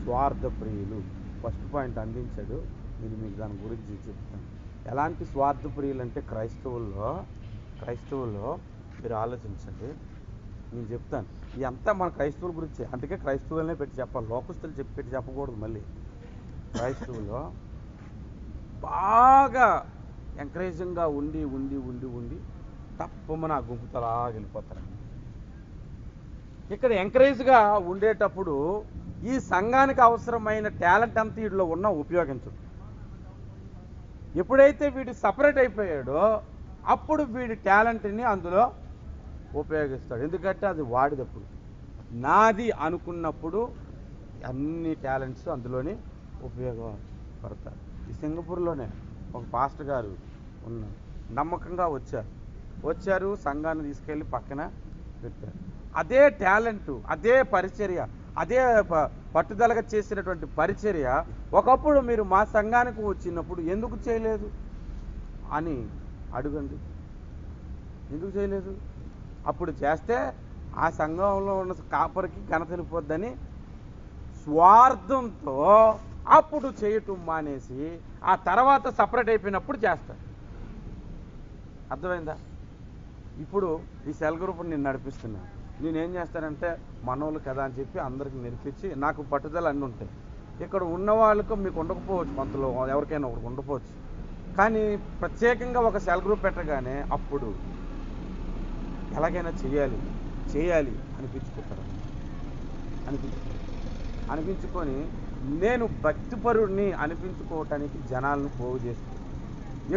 S5: స్వార్థప్రియులు. ఫస్ట్ పాయింట్ అందించాడు. నేను మీకు దాని గురించి చెప్తాను. ఎలాంటి స్వార్థప్రియులు అంటే క్రైస్తవుల్లో మీరు ఆలోచించండి. నేను చెప్తాను. ఇదంతా మన క్రైస్తవుల గురించి. అందుకే క్రైస్తవులనే పెట్టి చెప్పాలి. లోకస్తులు పెట్టి చెప్పకూడదు. మళ్ళీ క్రైస్తవుల్లో బాగా ఎంకరేజింగ్గా ఉండి ఉండి ఉండి ఉండి తప్పమని ఆ గుంపుతలా వెళ్ళిపోతారు. ఇక్కడ ఎంకరేజ్గా ఉండేటప్పుడు ఈ సంఘానికి అవసరమైన టాలెంట్ అంతా వీడిలో ఉన్న ఉపయోగించదు. ఎప్పుడైతే వీడు సపరేట్ అయిపోయాడో అప్పుడు వీడి టాలెంట్ని అందులో ఉపయోగిస్తాడు. ఎందుకంటే అది వాడిదప్పుడు. నాది అనుకున్నప్పుడు అన్ని టాలెంట్స్ అందులోనే ఉపయోగపడతారు. ఈ సింగపూర్లోనే ఒక పాస్టర్ గారు ఉన్నారు. నమ్మకంగా వచ్చారు, సంఘాన్ని తీసుకెళ్ళి పక్కన పెట్టారు. అదే టాలెంటు, అదే పరిచర్య, అదే పట్టుదలగా చేసినటువంటి పరిచర్య ఒకప్పుడు మీరు మా సంఘానికి వచ్చినప్పుడు ఎందుకు చేయలేదు అని అడగండి. ఎందుకు చేయలేదు? అప్పుడు చేస్తే ఆ సంఘంలో ఉన్న కాపరికి ఘనత వెళ్ళిపోద్దని స్వార్థంతో అప్పుడు చేయటం మానేసి ఆ తర్వాత సపరేట్ అయిపోయినప్పుడు చేస్తారు. అర్థమైందా? ఇప్పుడు ఈ సెల్ గ్రూప్ నేను నడిపిస్తున్నాను. నేనేం చేస్తానంటే మనోళ్ళు కదా అని చెప్పి అందరికి నేర్పించి నాకు పట్టుదల అన్నీ ఉంటాయి. ఇక్కడ ఉన్న వాళ్ళకు మీకు ఉండకపోవచ్చు, కొంతలో ఎవరికైనా ఒకరికి ఉండకపోవచ్చు. కానీ ప్రత్యేకంగా ఒక సెల్ గ్రూప్ పెట్టగానే అప్పుడు ఎలాగైనా చేయాలి అనిపించుకొని నేను భక్తిపరుడిని అనిపించుకోవటానికి జనాలను పోగు చేస్తాను.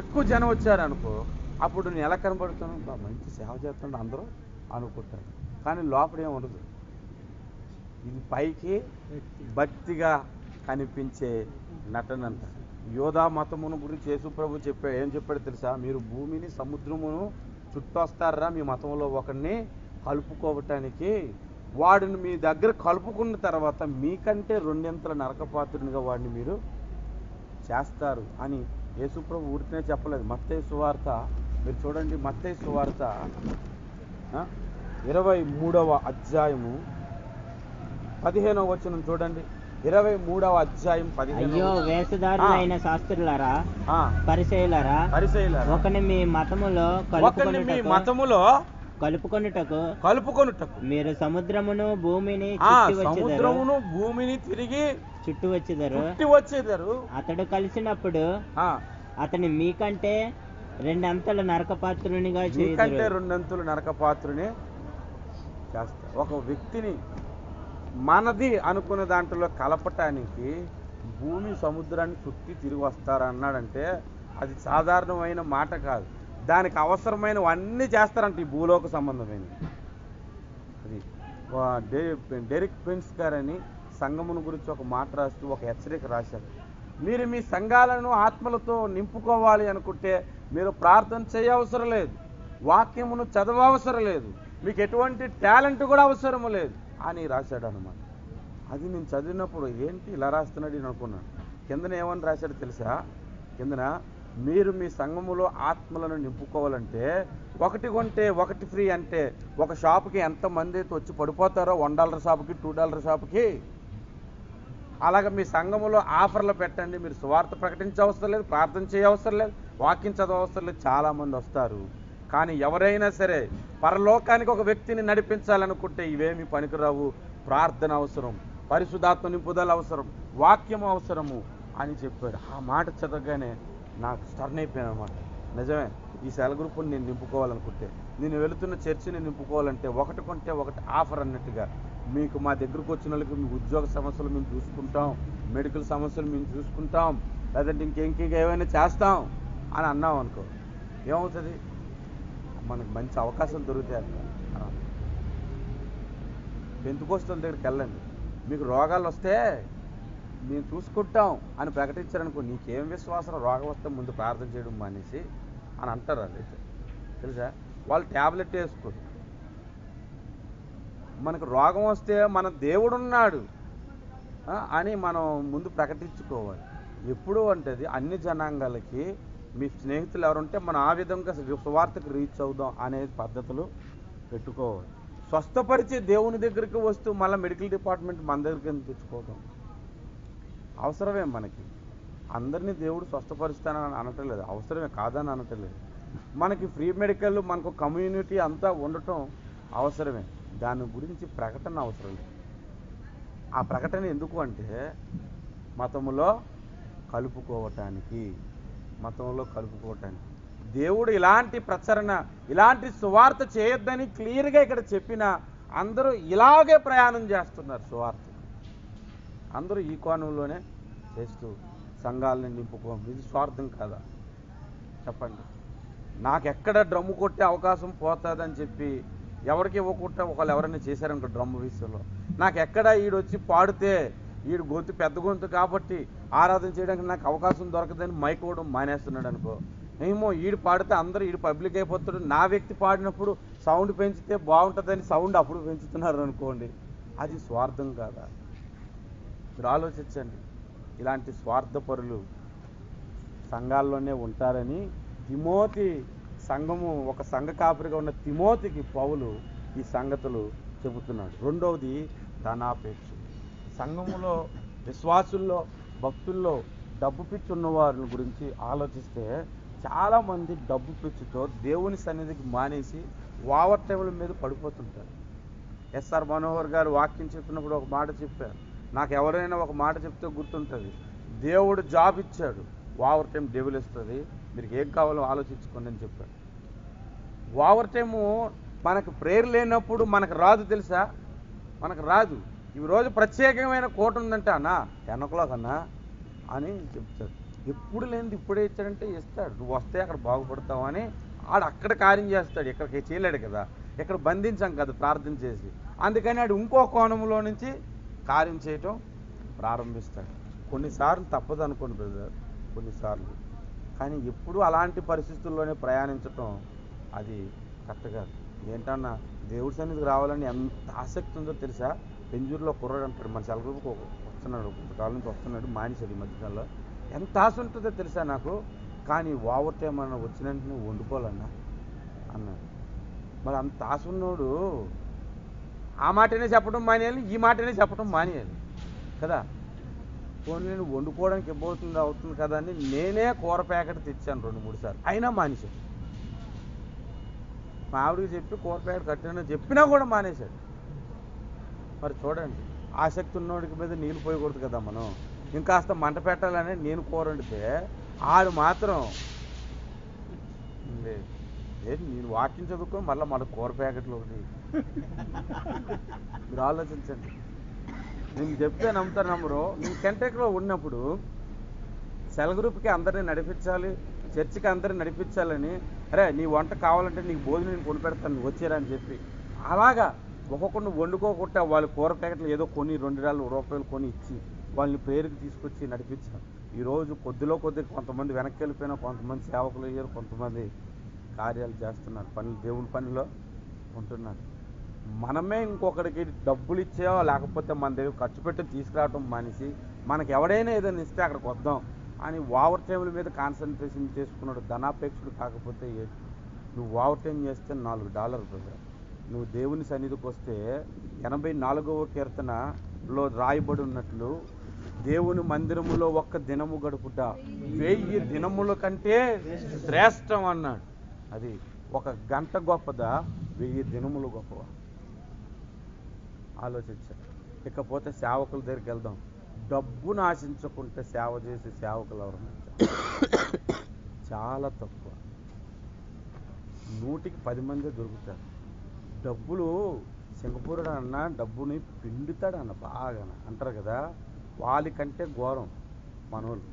S5: ఎక్కువ జనం వచ్చారనుకో, అప్పుడు నేను ఎలా కనబడుతాను? మంచి సేవ చేస్తాను అందరూ అనుకుంటాను. కానీ లోపల ఏం ఉండదు. ఇది పైకి భక్తిగా కనిపించే నటనంట. యోధా మతమును గురించి యేసు ప్రభు ఏం చెప్పాడు తెలుసా? మీరు భూమిని సముద్రమును చుట్టొస్తారా మీ మతంలో ఒకరిని కలుపుకోవటానికి. వాడిని మీ దగ్గర కలుపుకున్న తర్వాత మీకంటే 2 అంతల నరకపాత్రునిగా వాడిని మీరు చేస్తారు అని యేసు ప్రభు ఊరికనే చెప్పలేదు. మత్తయి సువార్త మీరు చూడండి. మత్తయి సువార్త 23వ అధ్యాయము 15వ వచనం చూడండి. 23వ అధ్యాయం 15వ. అయ్యో వేషధారులైన శాస్త్రులారా, పరిసయ్యులారా, ఒకని మీ మతములో కలుపుకొనుటకు మీరు సముద్రమును భూమిని తిరిగి చుట్టూ వచ్చేదారు. అతడు కలిసినప్పుడు అతని మీకంటే 2 అంతల నరకపాత్రునిగా
S1: మీకంటే 2 అంతలు నరకపాత్రుని
S5: చేస్తారు. ఒక వ్యక్తిని మనది అనుకున్న దాంట్లో కలపటానికి భూమి సముద్రాన్ని చుట్టి తిరిగి వస్తారన్నాడంటే అది సాధారణమైన మాట కాదు. దానికి అవసరమైనవన్నీ చేస్తారంట ఈ భూలోక సంబంధమైనవి. అది డెరిక్ పెన్స్ గారని సంఘమును గురించి ఒక మాట రాస్తూ ఒక హెచ్చరిక రాశారు. మీరు మీ సంఘాలను ఆత్మలతో నింపుకోవాలి అనుకుంటే మీరు ప్రార్థన చేయవసరం లేదు, వాక్యమును చదవవసరం లేదు, మీకు ఎటువంటి టాలెంట్ కూడా అవసరం లేదు అని రాశాడు అనమాట. అది నేను చదివినప్పుడు ఏంటి ఇలా రాస్తున్నాడు అని అనుకున్నాను. కిందన ఏమని రాశాడు తెలుసా? కిందన మీరు మీ సంఘములో ఆత్మలను నింపుకోవాలంటే ఒకటి కొంటే ఒకటి ఫ్రీ అంటే ఒక షాపుకి ఎంతమంది అయితే వచ్చి పడిపోతారో $1 షాపుకి $2 షాపుకి అలాగే మీ సంఘములో ఆఫర్లు పెట్టండి. మీరు సువార్త ప్రకటించవసరం లేదు, ప్రార్థన చేయవసరం లేదు, వాక్యం చదవవసరం లేదు. చాలామంది వస్తారు. కానీ ఎవరైనా సరే పరలోకానికి ఒక వ్యక్తిని నడిపించాలనుకుంటే ఇవేమి పనికిరావు. ప్రార్థన అవసరం, పరిశుద్ధాత్మ నింపుదల అవసరం, వాక్యం అవసరము అని చెప్పాడు. ఆ మాట చదవగానే నాకు స్టర్న్ అయిపోయాను అనమాట. నిజమే, ఈ సెల్ గ్రూప్ని నేను నింపుకోవాలనుకుంటే, నేను వెళుతున్న చర్చిని నింపుకోవాలంటే ఒకటి కొంటే ఒకటి ఆఫర్ అన్నట్టుగా మీకు మా దగ్గరకు వచ్చిన వాళ్ళకి మీ ఉద్యోగ సమస్యలు మేము చూసుకుంటాం, మెడికల్ సమస్యలు మేము చూసుకుంటాం, లేదంటే ఇంకేంకేగా ఏమైనా చేస్తాం అని అన్నాం అనుకో, ఏమవుతుంది? మనకు మంచి అవకాశం దొరుకుతాయి అక్కడ. పెంతుకోస్తుల దగ్గరికి వెళ్ళండి, మీకు రోగాలు వస్తే మేము చూసుకుంటాం అని ప్రకటించారనుకో, నీకేం విశ్వాసం? రోగం వస్తే ముందు ప్రార్థన చేయడం మానేసి అని అంటారు. వాళ్ళైతే తెలుసా, వాళ్ళు ట్యాబ్లెట్ వేసుకోరు. మనకు రోగం వస్తే మన దేవుడున్నాడు అని మనం ముందు ప్రకటించుకోవాలి. ఎప్పుడు అంటే అన్ని జనాంగాలకి మీ స్నేహితులు ఎవరుంటే మనం ఆ విధంగా సువార్తకు రీచ్ అవుదాం అనే పద్ధతులు పెట్టుకోవాలి. స్వస్థపరిచే దేవుని దగ్గరికి వస్తూ మళ్ళీ మెడికల్ డిపార్ట్మెంట్ మన దగ్గరికి తెచ్చుకోవడం అవసరమే. మనకి అందరినీ దేవుడు స్వస్థపరుస్తానని అనట్లేదు, అవసరమే కాదని అనట్లేదు. మనకి ఫ్రీ మెడికల్, మనకు కమ్యూనిటీ అంతా ఉండటం అవసరమే. దాని గురించి ప్రకటన అవసరం లేదు. ఆ ప్రకటన ఎందుకు అంటే మతంలో కలుపుకోవటానికి. దేవుడు ఇలాంటి ప్రచరణ, ఇలాంటి సువార్త చేయొద్దని క్లియర్గా ఇక్కడ చెప్పినా అందరూ ఇలాగే ప్రయాణం చేస్తున్నారు. సువార్త అందరూ ఈ కోణంలోనే చేస్తూ సంఘాలను నింపుకోవడం ఇది స్వార్థం కాదా? చెప్పండి. నాకెక్కడ డ్రమ్ము కొట్టే అవకాశం పోతుందని చెప్పి ఎవరికి ఇవ్వకుండా ఒకళ్ళు ఎవరైనా చేశారనుకో డ్రమ్ము విషయంలో, నాకు ఎక్కడ ఈడొచ్చి పాడితే ఈడు గొంతు పెద్ద గొంతు కాబట్టి ఆరాధన చేయడానికి నాకు అవకాశం దొరకదని మైక్ ఇవ్వడం మానేస్తున్నాడు అనుకో, ఏమో ఈడు పాడితే అందరూ ఈడు పబ్లిక్ అయిపోతాడు, నా వ్యక్తి పాడినప్పుడు సౌండ్ పెంచితే బాగుంటుందని సౌండ్ అప్పుడు పెంచుతున్నారు అనుకోండి, అది స్వార్థం కాదా? మీరు ఆలోచించండి. ఇలాంటి స్వార్థపరులు సంఘాల్లోనే ఉంటారని తిమోతి సంఘము, ఒక సంఘ కాపురిగా ఉన్న తిమోతికి పౌలు ఈ సంగతులు చెబుతున్నాడు. రెండవది ధనాపేక్ష. సంఘములో విశ్వాసుల్లో, భక్తుల్లో డబ్బు పిచ్చి ఉన్న వారి గురించి ఆలోచిస్తే చాలామంది డబ్బు పిచ్చితో దేవుని సన్నిధికి మానేసి ఓవర్ టైంల మీద పడిపోతుంటారు. ఎస్ఆర్ మనోహర్ గారు వాక్యం చెప్పినప్పుడు ఒక మాట చెప్పారు, నాకు ఎవరైనా ఒక మాట చెప్తే గుర్తుంటుంది. దేవుడు జాబ్ ఇచ్చాడు, ఓవర్ టైం డెవిల్ ఇస్తుంది, మీరు ఏం కావాలో ఆలోచించుకోండి అని చెప్పాడు. ఓవర్ టైము మనకు ప్రేయర్ లేనప్పుడు మనకు రాదు, తెలుసా? మనకు రాదు. ఈ రోజు ప్రత్యేకమైన కోట ఉందంటే అన్నా 10 o'clock అన్నా అని చెప్తాడు. ఎప్పుడు లేనిది ఇప్పుడే ఇచ్చాడంటే ఇస్తాడు. నువ్వు వస్తే అక్కడ బాగుపడతావు అని ఆడు అక్కడ కార్యం చేస్తాడు. ఇక్కడికి చేయలేడు కదా, ఇక్కడ బంధించాం కదా ప్రార్థన చేసి. అందుకని ఆడు ఇంకో కోణంలో నుంచి కార్యం చేయటం ప్రారంభిస్తాడు. కొన్నిసార్లు తప్పదు అనుకోండి బ్రదర్, కొన్నిసార్లు. కానీ ఎప్పుడు అలాంటి పరిస్థితుల్లోనే ప్రయాణించటం అది కరెక్ట్ కాదు. ఏంటన్నా దేవుడి సన్నిధికి రావాలని ఎంత ఆసక్తి ఉందో తెలుసా? పెంజూరులో కుర్రాడు అంటాడు, మన సెల్ గ్రూప్కి వస్తున్నాడు, కొంతకాలం నుంచి వస్తున్నాడు, మానేశాడు ఈ మధ్యకాలంలో. ఎంత ఆశ ఉంటుందో తెలుసా నాకు. కానీ ఓవర్ టైం అన్న వచ్చినంటే నువ్వు వండుకోవాలన్నా అన్నాడు. మరి అంత ఆశ ఉన్నోడు ఆ మాటనే చెప్పడం మానేయాలి, ఈ మాటనే చెప్పడం మానేయాలి కదా. పోనీ నేను వండుకోవడానికి అవుతుంది కదా అని నేనే కూర ప్యాకెట్ తెచ్చాను 2-3 సార్లు, అయినా మానేశాడు. మా ఆవిడకి చెప్పి కూర ప్యాకెట్ కట్టినా చెప్పినా కూడా మానేశాడు. మరి చూడండి, ఆసక్తి ఉన్నోడికి మీద నీళ్ళు పోయకూడదు కదా మనం. ఇంకాస్త మంట పెట్టాలని నేను కూర వండితే ఆడు మాత్రం లేదు. ఏంటి నేను వాక్యం చదువుకొని మళ్ళీ మన కూర ప్యాకెట్లు ఒకటి మీరు ఆలోచించండి. నేను చెప్తే నమ్ముతారు నమ్మరు. నేను కెంటెక్లో ఉన్నప్పుడు సెల్ గ్రూప్కి అందరినీ నడిపించాలి, చర్చికి అందరినీ నడిపించాలని, అరే నీ వంట కావాలంటే నీకు భోజనం నేను కొని పెడతాను, నువ్వు వచ్చారా అని చెప్పి అలాగా ఒక్కొక్కరిని వండుకోకుండా వాళ్ళు కూర ప్యాకెట్లు ఏదో కొని ₹2 కొని ఇచ్చి వాళ్ళని ప్రేయర్కి తీసుకొచ్చి నడిపించాను. ఈరోజు కొద్దిలో కొంతమంది వెనక్కి వెళ్ళిపోయినా, కొంతమంది సేవకులు అయ్యారు, కొంతమంది కార్యాలు చేస్తున్నారు, పనులు దేవుని పనిలో ఉంటున్నారు. మనమే ఇంకొకరికి డబ్బులు ఇచ్చేవో లేకపోతే మన దగ్గర ఖర్చు పెట్టి తీసుకురావటం మానేసి మనకి ఎవడైనా ఏదైనా ఇస్తే అక్కడికి వద్దాం అని ఓవర్ టైంల మీద కాన్సన్ట్రేషన్ చేసుకున్నాడు. ధనాపేక్షుడు కాకపోతే నువ్వు ఓవర్ టైం చేస్తే $4 బ్రదర్. నువ్వు దేవుని సన్నిధికి వస్తే 84వ కీర్తనలో రాయబడి ఉన్నట్లు దేవుని మందిరములో ఒక్క దినము గడుపుట 1000 దినముల కంటే శ్రేష్టం అన్నాడు. అది 1 గంట గొప్పదా, 1000 దినములు గొప్పవా? ఆలోచించారు. ఇకపోతే సేవకుల దగ్గరికి వెళ్దాం. డబ్బును ఆశించకుంటే సేవ చేసే సేవకులు ఎవరు? చాలా తక్కువ. 100కి 10 మందే దొరుకుతారు. డబ్బులు సింగపూరుడు అన్న డబ్బుని పిండుతాడన్న బాగా అంటారు కదా, వాళ్ళకంటే ఘోరం మనోళ్ళు.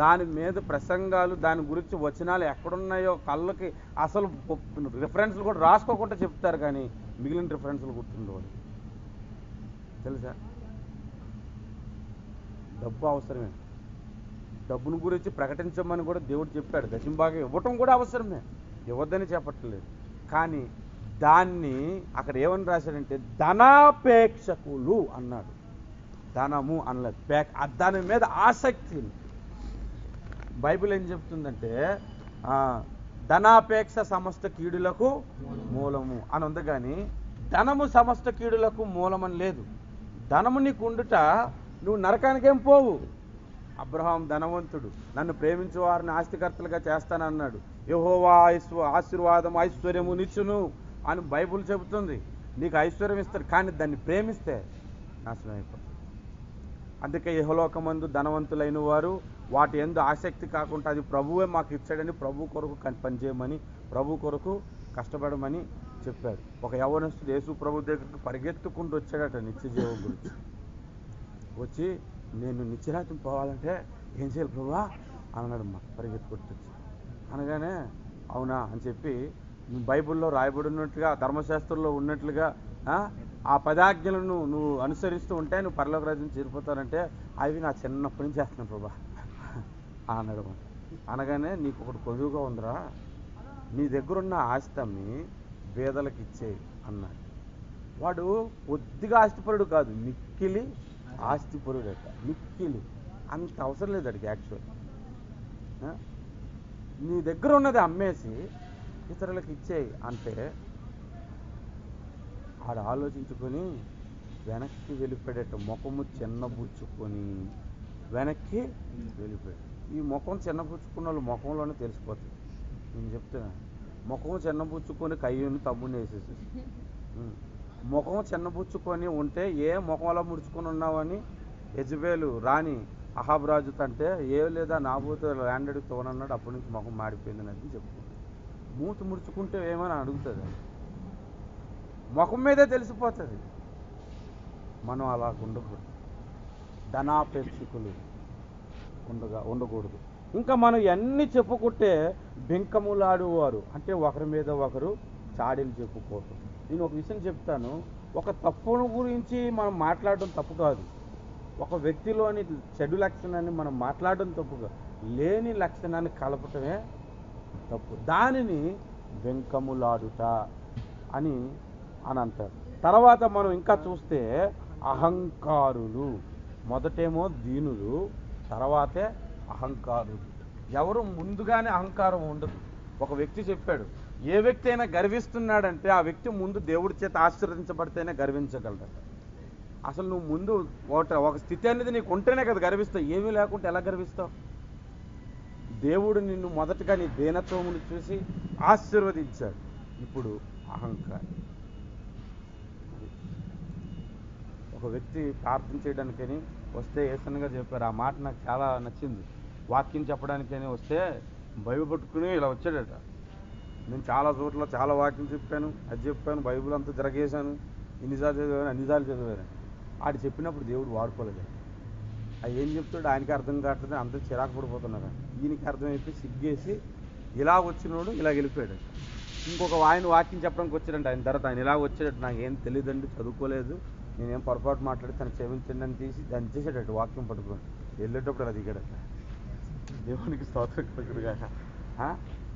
S5: దాని మీద ప్రసంగాలు, దాని గురించి వచనాలు ఎక్కడున్నాయో కళ్ళకి అసలు రిఫరెన్స్లు కూడా రాసుకోకుండా చెప్తారు, కానీ మిగిలిన రిఫరెన్స్లు గుర్తుండవు. తెలుసా? డబ్బు అవసరమే. డబ్బును గురించి ప్రకటించమని కూడా దేవుడు చెప్పాడు. దశంభాగం ఇవ్వటం కూడా అవసరమే, ఇవ్వద్దని చెప్పట్లేదు. కానీ దాన్ని అక్కడ ఏమని రాశాడంటే ధనాపేక్షకులు అన్నాడు. ధనము అనలేదు, దాని మీద ఆసక్తి. బైబిల్ ఏం చెప్తుందంటే ధనాపేక్ష సమస్త కీడులకు మూలము అని ఉంది, కానీ ధనము సమస్త కీడులకు మూలమని లేదు. ధనము నీకు ఉండుట నువ్వు నరకానికేం పోవు. అబ్రహాం ధనవంతుడు, నన్ను ప్రేమించే వారిని ఆస్తికర్తలుగా చేస్తానన్నాడు. యెహోవా ఆశీర్వాదం ఐశ్వర్యము నిచ్చును అని బైబిల్ చెబుతుంది. నీకు ఐశ్వర్యం ఇస్తాడు, కానీ దాన్ని ప్రేమిస్తే నాశనం అయిపోతుంది. అందుకే యెహోలోకమందు ధనవంతులైన వారు వాటి యందు ఆసక్తి కాకుండా అది ప్రభువే మాకు ఇచ్చాడని ప్రభు కొరకు పనిచేయమని, ప్రభు కొరకు కష్టపడమని చెప్పాడు. ఒక యవ్వనస్తుడు యేసు ప్రభు దగ్గరికి పరిగెత్తుకుంటూ వచ్చాడట నిత్యజీవం గురించి. వచ్చి నేను నిత్యరాజ్యం పోవాలంటే ఏం చేయాలి ప్రభువా అన్నాడు. మా పరిగెత్తుకుంటూ వచ్చి అనగానే అవునా అని చెప్పి బైబిల్లో రాయబడి ఉన్నట్లుగా, ధర్మశాస్త్రంలో ఉన్నట్లుగా ఆ 10 ఆజ్ఞలను నువ్వు అనుసరిస్తూ ఉంటే నువ్వు పరలోక రాజ్యం చేరిపోతానంటే అవి నా చిన్నప్పటి నుంచి చేస్తున్నాను ప్రభా అన్నాడు. అనగానే నీకు ఒకటి కొదువుగా ఉందిరా, నీ దగ్గరున్న ఆస్తి అమ్మి పేదలకు ఇచ్చేయి అన్నాడు. వాడు కొద్దిగా ఆస్తిపరుడు కాదు, మిక్కిలి ఆస్తిపరుడట. మిక్కిలి అంత అవసరం లేదు అడిగి. యాక్చువల్ నీ దగ్గర ఉన్నది అమ్మేసి ఇతరులకు ఇచ్చేయి అంటే ఆడు ఆలోచించుకొని వెనక్కి వెళ్ళిపోయాడట. ముఖము చిన్నబుచ్చుకొని వెనక్కి వెళ్ళిపోయాడు. ఈ ముఖం చిన్నబుచ్చుకున్న వాళ్ళు ముఖంలోనే తెలిసిపోతుంది. నేను చెప్తున్నా, ముఖం చిన్నబుచ్చుకొని కయ్యను తమ్ముడిని వేసేసి, ముఖం చిన్నబుచ్చుకొని ఉంటే ఏ ముఖంలో ముడుచుకొని ఉన్నావని యెజబేలు రాణి అహాబ్ రాజుతో అంటే ఏ లేదా నాబోతో ల్యాండ్ అడుగుతానన్నాడు. అప్పటి నుంచి ముఖం మాడిపోయింది అని చెప్పుకుంటాడు. మూతి ముడుచుకుంటే ఏమని అడుగుతుంది, ముఖం మీదే తెలిసిపోతుంది. మనం అలా ఉండకూడదు, ధనాపేక్షకులు ఉండకూడదు. ఇంకా మనం ఎన్ని చెప్పుకుంటే బెంకములాడువారు అంటే ఒకరి మీద ఒకరు చాడీలు చెప్పుకోవటం. నేను ఒక విషయం చెప్తాను, ఒక తప్పును గురించి మనం మాట్లాడడం తప్పు కాదు, ఒక వ్యక్తిలోని చెడు లక్షణాన్ని మనం మాట్లాడడం తప్పు కాదు, లేని లక్షణాన్ని కలపటమే తప్పు. దానిని బెంకములాడుట అని అంటారు. తర్వాత మనం ఇంకా చూస్తే అహంకారులు. మొదటేమో దీనులు, తర్వాతే అహంకారులు. ఎవరు ముందుగానే అహంకారం ఉండదు. ఒక వ్యక్తి చెప్పాడు, ఏ వ్యక్తి అయినా గర్విస్తున్నాడంటే ఆ వ్యక్తి ముందు దేవుడి చేత ఆశీర్వదించబడితేనే గర్వించగలడట. అసలు నువ్వు ముందు ఒక స్థితి అనేది నీకు ఉంటేనే కదా గర్విస్తావు. ఏమీ లేకుంటే ఎలా గర్విస్తావు? దేవుడు నిన్ను మొదటగా నీ దీనత్వమును చూసి ఆశీర్వదించాడు. ఇప్పుడు అహంకారం. ఒక వ్యక్తి ప్రార్థన చేయడానికని వస్తే యేసన్న గారు చెప్పారు. ఆ మాట నాకు చాలా నచ్చింది. వాక్యం చెప్పడానికని వస్తే బైబిల్ పట్టుకుని ఇలా వచ్చాడట. నేను చాలా చోట్ల చాలా వాక్యం చెప్పాను, అది చెప్పాను, బైబిల్ అంతా తిరగేశాను, ఇన్నిసార్లు చదివాను, అన్నిసార్లు చదివాను. ఆడు చెప్పినప్పుడు దేవుడు వాడుకోలేదు. అది ఏం చెప్తాడు ఆయనకి అర్థం కావట్లేదు, అందరూ చిరాకు పడిపోతున్నారు. ఈయనకి అర్థమైపోయి సిగ్గేసి ఇలా వచ్చినోడు ఇలా వెళ్ళిపోయాడు. ఇంకొక ఆయన వాక్యం చెప్పడానికి వచ్చాడంట. ఆయన తర్వాత ఆయన ఇలా వచ్చాడట, నాకేం తెలియదండి, చదువుకోలేదు, నేనేం పొరపాటు మాట్లాడి తను క్షమించండి అని తీసి దాన్ని చేసాడట వాక్యం పట్టుకొని. వెళ్ళేటప్పుడు అలా దిగాడట. దేవునికి స్తోత్రం కలుగునుగాక.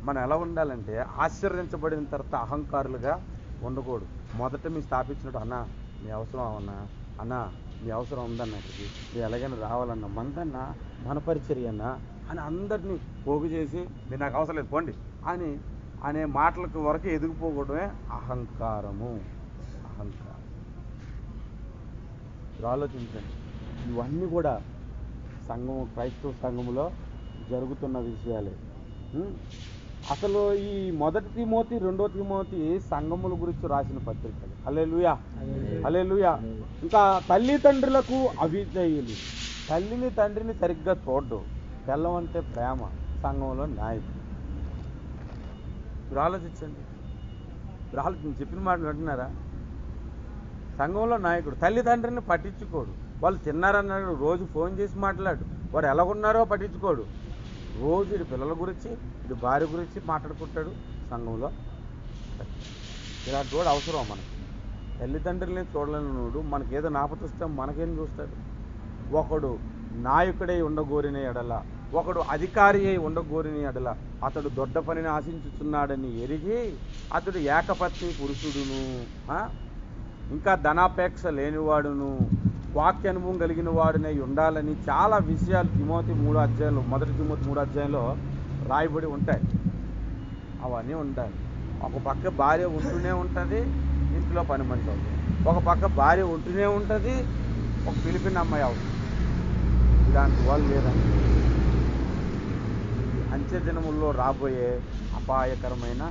S5: మనం ఎలా ఉండాలంటే ఆశీర్వదించబడిన తర్వాత అహంకారులుగా ఉండకూడదు. మొదట మీరు స్థాపించినట్టు అన్న మీ అవసరం అవన్నా, అన్న మీ అవసరం ఉందన్న, ఇక్కడికి మీరు ఎలాగైనా రావాలన్నా, మందన్నా, మన పరిచర్య అన్నా అని అందరినీ పోగు చేసి మీరు నాకు అవసరం లేదు పోండి అని అనే మాటలకు వరకు ఎదిగిపోకూడమే అహంకారము. అహంకారం ఆలోచించండి. ఇవన్నీ కూడా సంఘం, క్రైస్తవ సంఘములో జరుగుతున్న విషయాలే. అసలు ఈ 1 తిమోతి 2 తిమోతి సంఘముల గురించి రాసిన పత్రికలు. హల్లెలూయా, హల్లెలూయా. ఇంకా తల్లిదండ్రులకు అవిధేయులు, తల్లిని తండ్రిని సరిగ్గా చూడడు, పిల్లం అంటే ప్రేమ, సంఘంలో నాయకుడు. మీరు ఆలోచించండి, చెప్పిన మాట వింటున్నారా? సంఘంలో నాయకుడు తల్లిదండ్రిని పట్టించుకోడు. వాళ్ళు తిన్నారన్నాడు రోజు ఫోన్ చేసి మాట్లాడు, వారు ఎలా ఉన్నారో పట్టించుకోడు. రోజు ఇటు పిల్లల గురించి ఇటు భార్య గురించి మాట్లాడుకుంటాడు సంఘంలో. ఇలాంటి వాడు అవసరం మనకి. తల్లిదండ్రులని చూడలేనివాడు మనకేదో నాపతొస్తే మనకేం చూస్తాడు? ఒకడు నాయకుడై ఉండగోరిన ఎడల, ఒకడు అధికారి అయి ఉండగోరిన ఎడల అతడు దొడ్డ పనిని ఆశించుతున్నాడని ఎరిగి అతడు ఏకపత్ని పురుషుడును, ఇంకా ధనాపేక్ష లేనివాడును, వాక్య అనుభవం కలిగిన వాడినై ఉండాలని చాలా విషయాలు తిమోతి 3 అధ్యాయంలో, 1 తిమోతి 3 అధ్యాయంలో రాయబడి ఉంటాయి. అవన్నీ ఉండాలి. ఒక పక్క భార్య ఉంటూనే ఉంటుంది, ఇంట్లో పని మనిషి అవుతుంది. ఒక పక్క భార్య ఉంటూనే ఉంటుంది, ఒక ఫిలిపిన్ అమ్మాయి అవుతుంది. ఇలాంటి వాళ్ళు లేదండి. అంచె దినముల్లో రాబోయే అపాయకరమైన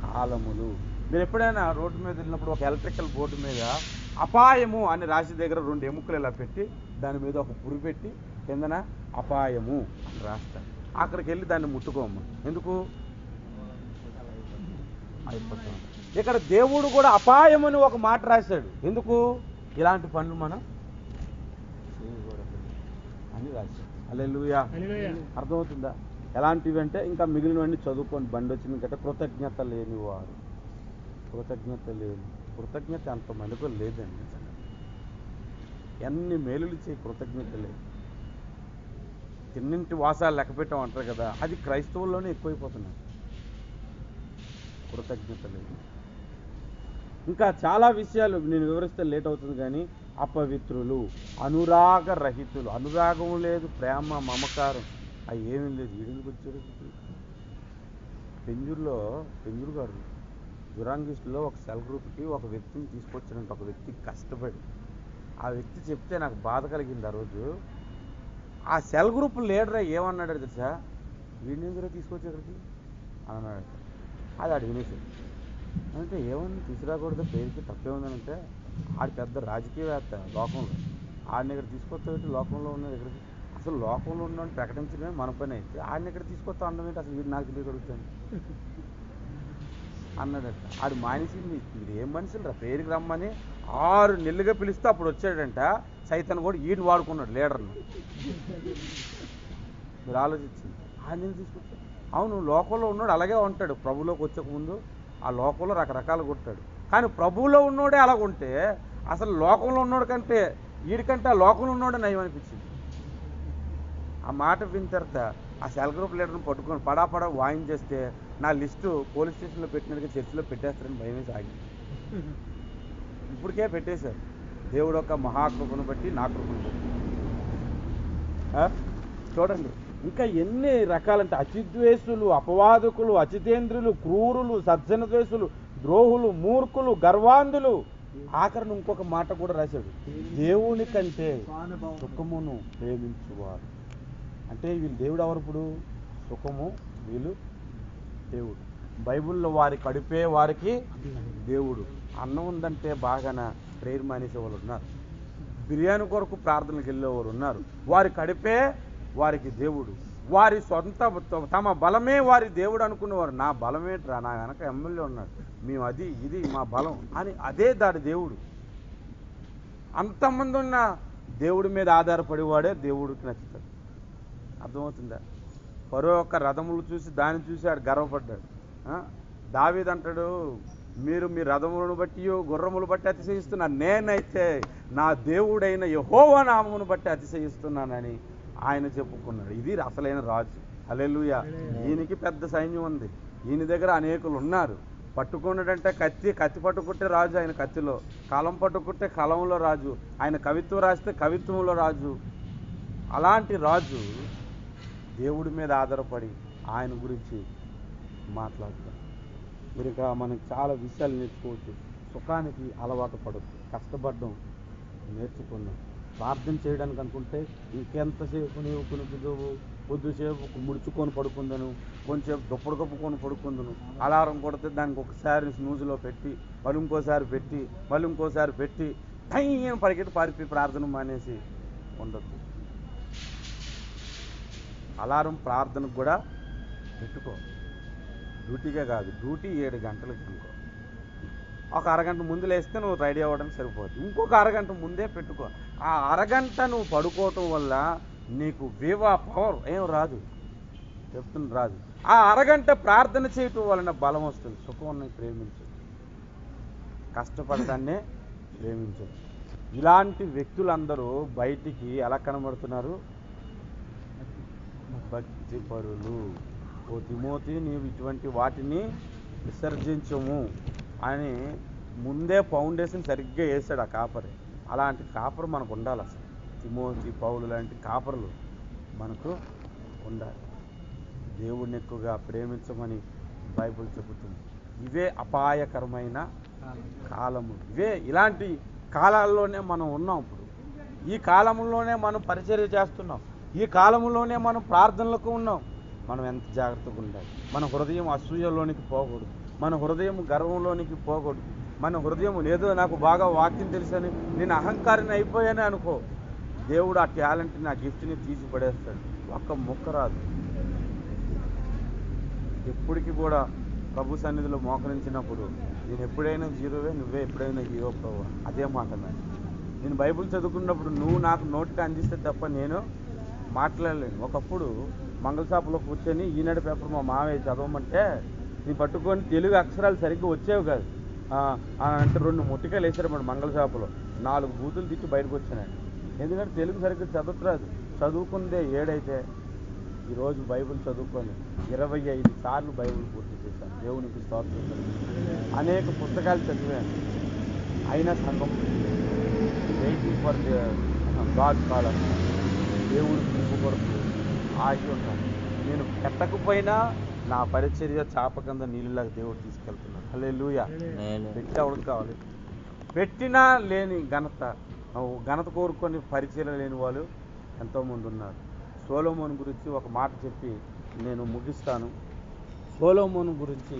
S5: కాలములు. మీరు ఎప్పుడైనా రోడ్డు మీద వెళ్ళినప్పుడు ఒక ఎలక్ట్రికల్ బోర్డు మీద అపాయము అని రాసి దగ్గర 2 ఎముకలు ఇలా పెట్టి దాని మీద ఒక పురి పెట్టి కిందన అపాయము అని రాస్తారు. అక్కడికి వెళ్ళి దాన్ని ముట్టుకోము. ఎందుకు? అయిపోతాం. ఇక్కడ దేవుడు కూడా అపాయమని ఒక మాట రాశాడు. ఎందుకు? ఇలాంటి పనులు మనం చేయకూడదు అని రాశాడు. హల్లెలూయా. అర్థమవుతుందా? ఎలాంటివి అంటే ఇంకా మిగిలినవన్నీ చదువుకొని బండి వచ్చిన గట్ట కృతజ్ఞత లేనివారు. కృతజ్ఞత అంతమందికి లేదండి. ఎన్ని మేలులు చేయి కృతజ్ఞత లేదు. తిన్నింటి వాసాలు లెక్క పెట్టాం అంటారు కదా, అది క్రైస్తవుల్లోనే ఎక్కువైపోతున్నారు. కృతజ్ఞత లేదు. ఇంకా చాలా విషయాలు నేను వివరిస్తే లేట్ అవుతుంది కానీ, అపవిత్రులు, అనురాగ రహితులు, అనురాగం లేదు, ప్రేమ మమకారం అవి ఏమీ లేదు. ఈడెందుకు వచ్చారు? పెంజూరు గారు జురాంగిస్టులో ఒక సెల్ గ్రూప్కి ఒక వ్యక్తిని తీసుకొచ్చాడంట. ఒక వ్యక్తి కష్టపడి, ఆ వ్యక్తి చెప్తే నాకు బాధ కలిగింది ఆ రోజు. ఆ సెల్ గ్రూప్ లీడర్ ఏమన్నాడు తెలుసా? వీడిని ఎందుకు తీసుకొచ్చి అక్కడికి అని అన్నాడు. అది ఆడు వినేసాడు. అంటే ఏమన్నా తీసుకురాకూడదు, పేరుకి తప్పే ఉందనంటే ఆడు పెద్ద రాజకీయవేత్త లోకంలో, ఆడిని ఇక్కడ తీసుకొచ్చేటి లోకంలో ఉన్నది ఇక్కడికి. అసలు లోకంలో ఉన్నాడు ప్రకటించడమే మన పని అయితే ఆడిని ఇక్కడ తీసుకొస్తా ఉండడం ఏంటి? అసలు వీడు నాకు తెలియగలుగుతాను అన్నాడట. ఆడు మానేసింది. మీరు ఏం మనుషులు రా, పేరుకి రమ్మని 6 నెలలుగా పిలిస్తే అప్పుడు వచ్చాడంట. సైతాన్ కూడా ఈయన వాడుకున్నాడు లీడర్ని. మీరు ఆలోచించింది. ఆయన తీసుకొచ్చాడు. అవును, లోకంలో ఉన్నాడు అలాగే ఉంటాడు. ప్రభువులోకి వచ్చక ముందు ఆ లోకంలో రకరకాలు కొట్టాడు. కానీ ప్రభువులో ఉన్నోడే అలాగుంటే అసలు లోకంలో ఉన్నోడు కంటే వీడికంటే ఆ లోకంలో ఉన్నోడే నయం అనిపించింది. ఆ మాట విన్న తర్వాత ఆ సెల్ గ్రూప్ లీడర్ని పట్టుకొని పడాపడా వాయించేస్తే నా లిస్టు పోలీస్ స్టేషన్లో పెట్టినట్టుగా చర్చిలో పెట్టేస్తారని భయమేసి ఆగి ఇప్పటికే పెట్టేశారు. దేవుడు ఒక మహాకృపను బట్టి నా కృపను బట్టి. చూడండి ఇంకా ఎన్ని రకాలంటే అచిద్వేషులు, అపవాదకులు, అచితేంద్రులు, క్రూరులు, సజ్జన ద్వేషులు, ద్రోహులు, మూర్ఖులు, గర్వాంధులు. ఆఖరిని ఇంకొక మాట కూడా రాశాడు, దేవుని కంటే సుఖమును ప్రేమించువారు. అంటే వీళ్ళు దేవుడు ఎవరిప్పుడు? సుఖము, వీళ్ళు దేవుడు. బైబిల్లో వారి కడిపే వారికి దేవుడు. అన్నం ఉందంటే బాగాన ప్రేయర్ మానేసే వాళ్ళు ఉన్నారు. బిర్యానీ కొరకు ప్రార్థనలకు వెళ్ళేవారు ఉన్నారు. వారి కడిపే వారికి దేవుడు. వారి సొంత తమ బలమే వారి దేవుడు అనుకునేవారు. నా బలమేట్రా, నా వెనక ఎమ్మెల్యే ఉన్నాడు, మేము అది ఇది మా బలం అని అదే దాడి దేవుడు. అంతమంది ఉన్న దేవుడి మీద ఆధారపడేవాడే దేవుడికి నచ్చుతాడు. అర్థమవుతుందా? ఫరో యొక్క రథములు చూసి దాన్ని చూసి ఆడు గర్వపడ్డాడు. దావీదు అంటాడు, మీరు మీ రథములను బట్టి గుర్రములు బట్టి అతిశయిస్తున్నారు, నేనైతే నా దేవుడైన యెహోవా నామమును బట్టి అతిశయిస్తున్నానని ఆయన చెప్పుకున్నాడు. ఇది అసలైన రాజు. హల్లెలూయా. ఈయనకి పెద్ద సైన్యం ఉంది, ఈయన దగ్గర అనేకులు ఉన్నారు. పట్టుకున్నాడంటే కత్తి పట్టుకుంటే రాజు ఆయన కత్తిలో, కలం పట్టుకుంటే కలంలో రాజు, ఆయన కవిత్వం రాస్తే కవిత్వంలో రాజు. అలాంటి రాజు దేవుడి మీద ఆధారపడి ఆయన గురించి మాట్లాడతారు. మీరు ఇంకా మనకి చాలా విషయాలు నేర్చుకోవచ్చు. సుఖానికి అలవాటు పడద్దు, కష్టపడడం నేర్చుకున్నాం. ప్రార్థన చేయడానికి అనుకుంటే ఇంకెంతసేపు నీవు కునుకుదువు, కొద్దిసేపు ముడుచుకొని పడుకుందను, కొంచెంసేపు దుప్పడు కప్పుకొని పడుకుందును. అలారం కొడితే దానికి ఒకసారి స్నూజులో పెట్టి మళ్ళీ ఇంకోసారి పెట్టి మళ్ళీ ఇంకోసారి పెట్టి టైం పరిగెట్టి పారిపోయి ప్రార్థన మానేసి ఉండద్దు. అలారం ప్రార్థనకు కూడా పెట్టుకో. డ్యూటీగా కాదు, డ్యూటీ 7 గంటలకు అనుకో. ఒక అరగంట ముందు లేస్తే నువ్వు రెడీ అవ్వడానికి సరిపోదు, ఇంకొక అరగంట ముందే పెట్టుకో. ఆ అరగంట నువ్వు పడుకోవటం వల్ల నీకు వివా పవర్ ఏం రాదు, చెప్తున్నా రాదు. ఆ అరగంట ప్రార్థన చేయటం వలన బలం వస్తుంది. సుఖం ప్రేమించు, కష్టపడటాన్నే ప్రేమించు. ఇలాంటి వ్యక్తులందరూ బయటికి ఎలా కనబడుతున్నారు? భక్తి పరులు. ఓ తిమోతి, నీవు ఇటువంటి వాటిని విసర్జించము అని ముందే ఫౌండేషన్ సరిగ్గా వేసాడు ఆ కాపరి. అలాంటి కాపరు మనకు ఉండాలి. అసలు తిమోతి, పౌలు లాంటి కాపరులు మనకు ఉండాలి. దేవుడిని ఎక్కువగా ప్రేమించమని బైబిల్ చెబుతుంది. ఇవే అపాయకరమైన కాలము. ఇలాంటి కాలాల్లోనే మనం ఉన్నాం. ఇప్పుడు ఈ కాలంలోనే మనం పరిచర్య చేస్తున్నాం, ఈ కాలంలోనే మనం ప్రార్థనలకు ఉన్నాం. మనం ఎంత జాగ్రత్తగా ఉండాలి. మన హృదయం అసూయలోనికి పోకూడదు, మన హృదయం గర్వంలోనికి పోకూడదు. మన హృదయం ఏదో నాకు బాగా వాక్యం తెలుసని నేను అహంకారిని అయిపోయానే అనుకో, దేవుడు ఆ టాలెంట్ని, ఆ గిఫ్ట్ని తీసి పడేస్తాడు. ఒక్క ముక్క రాదు. ఎప్పటికీ కూడా ప్రభు సన్నిధిలో మోకరించినప్పుడు నేను ఎప్పుడైనా జీరోవే, నువ్వే ఎప్పుడైనా హీరో ప్రభు, అదే మాట. నేను బైబిల్ చదువుకున్నప్పుడు నువ్వు నాకు నోటికి అందిస్తే తప్ప నేను మాట్లాడలేను. ఒకప్పుడు మంగళషాపులో కూర్చొని ఈనాడు పేపర్ మా మావయ్య చదవమంటే నేను పట్టుకొని తెలుగు అక్షరాలు సరిగ్గా వచ్చేవి కాదు. అంటే 2 ముట్టికాయలు వేసారు మన మంగళషాపులో, 4 బూతులు తిట్టి బయటకు వచ్చినాయి. ఎందుకంటే తెలుగు సరిగ్గా చదువుతురాదు. చదువుకుందే 7 అయితే ఈరోజు బైబిల్ చదువుకొని 25 సార్లు బైబిల్ పూర్తి చేశాను. దేవునికి స్తోత్రం. అనేక పుస్తకాలు చదివాను, అయినా సంఘం వెయిటింగ్ ఫర్ గాడ్ కాల్. దేవుడు పిలుపు కొరకు ఆగి ఉంటాను. నేను పెట్టకపోయినా నా పరిచర్య చాప కింద నీళ్ళలాగా దేవుడు తీసుకెళ్తున్నాడు. హల్లెలూయా. పెట్టి ఎవరికి కావాలి? పెట్టినా లేని ఘనత కోరుకొని పరిచర్య లేని వాళ్ళు ఎంతోమంది ఉన్నారు. సొలొమోను గురించి ఒక మాట చెప్పి నేను ముగిస్తాను. సొలొమోను గురించి,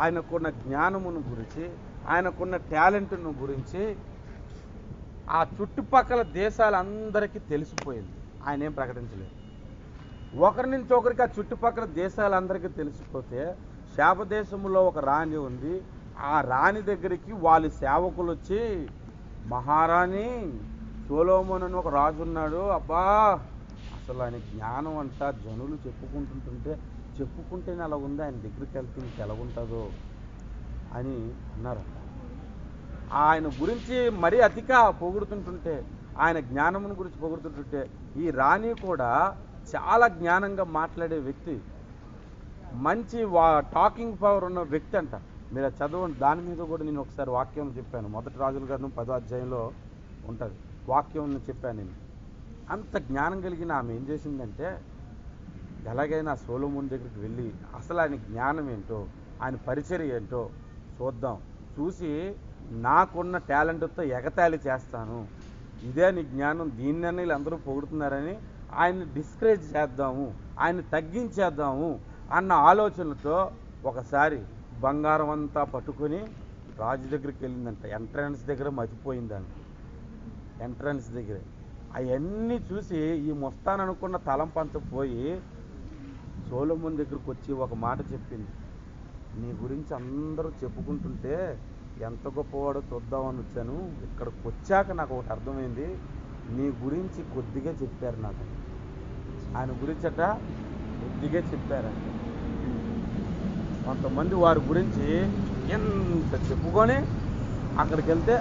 S5: ఆయనకున్న జ్ఞానమును గురించి, ఆయనకున్న టాలెంట్ను గురించి ఆ చుట్టుపక్కల దేశాలందరికీ తెలిసిపోయింది. ఆయన ఏం ప్రకటించలేదు. ఒకరి నుంచి ఒకరికి ఆ చుట్టుపక్కల దేశాలందరికీ తెలిసిపోతే, శాపదేశంలో ఒక రాణి ఉంది, ఆ రాణి దగ్గరికి వాళ్ళ సేవకులు వచ్చి, మహారాణి సొలొమోను అని ఒక రాజు ఉన్నాడు, అబ్బా అసలు ఆయన జ్ఞానం అంతా జనులు చెప్పుకుంటేనే అలా ఉంది, ఆయన దగ్గరికి వెళ్తే ఇంక ఎలా ఉంటుందో అని అన్నారంట. ఆయన గురించి మరీ అతిగా పొగుడుతుంటుంటే, ఆయన జ్ఞానమును గురించి పొగుడుతుంటుంటే, ఈ రాణి కూడా చాలా జ్ఞానంగా మాట్లాడే వ్యక్తి, మంచి టాకింగ్ పవర్ ఉన్న వ్యక్తి అంట. మీరు చదవండి, దాని మీద కూడా నేను ఒకసారి వాక్యం చెప్పాను. 1 రాజుల గ్రంథం 10వ అధ్యాయంలో ఉంటుంది వాక్యం చెప్పాను నేను. అంత జ్ఞానం కలిగిన ఆమె ఏం చేసిందంటే, ఎలాగైనా సొలొమోను దగ్గరికి వెళ్ళి అసలు ఆయన జ్ఞానం ఏంటో, ఆయన పరిచర్య ఏంటో చూద్దాం, చూసి నాకున్న టాలెంట్తో ఎగతాళి చేస్తాను, ఇదే నీ జ్ఞానం, దీన్ని వీళ్ళందరూ పొగుడుతున్నారని ఆయన్ని డిస్కరేజ్ చేద్దాము, ఆయన్ని తగ్గించేద్దాము అన్న ఆలోచనలతో ఒకసారి బంగారం అంతా పట్టుకొని రాజు దగ్గరికి వెళ్ళిందంట. ఎంట్రన్స్ దగ్గర మతిపోయిందంట. ఎంట్రన్స్ దగ్గర అవన్నీ చూసి ఈ మొస్తాను అనుకున్న తలంపంత పోయి సొలొమోను దగ్గరికి వచ్చి ఒక మాట చెప్పింది, నీ గురించి అందరూ చెప్పుకుంటుంటే ఎంత గొప్పవాడో చూద్దామని వచ్చాను, ఇక్కడికి వచ్చాక నాకు ఒకటి అర్థమైంది, నీ గురించి కొద్దిగా చెప్పారు నాకు. ఆయన గురించట కొద్దిగా చెప్పారంట. కొంతమంది వారి గురించి ఎంత చెప్పుకొని అక్కడికి వెళ్తే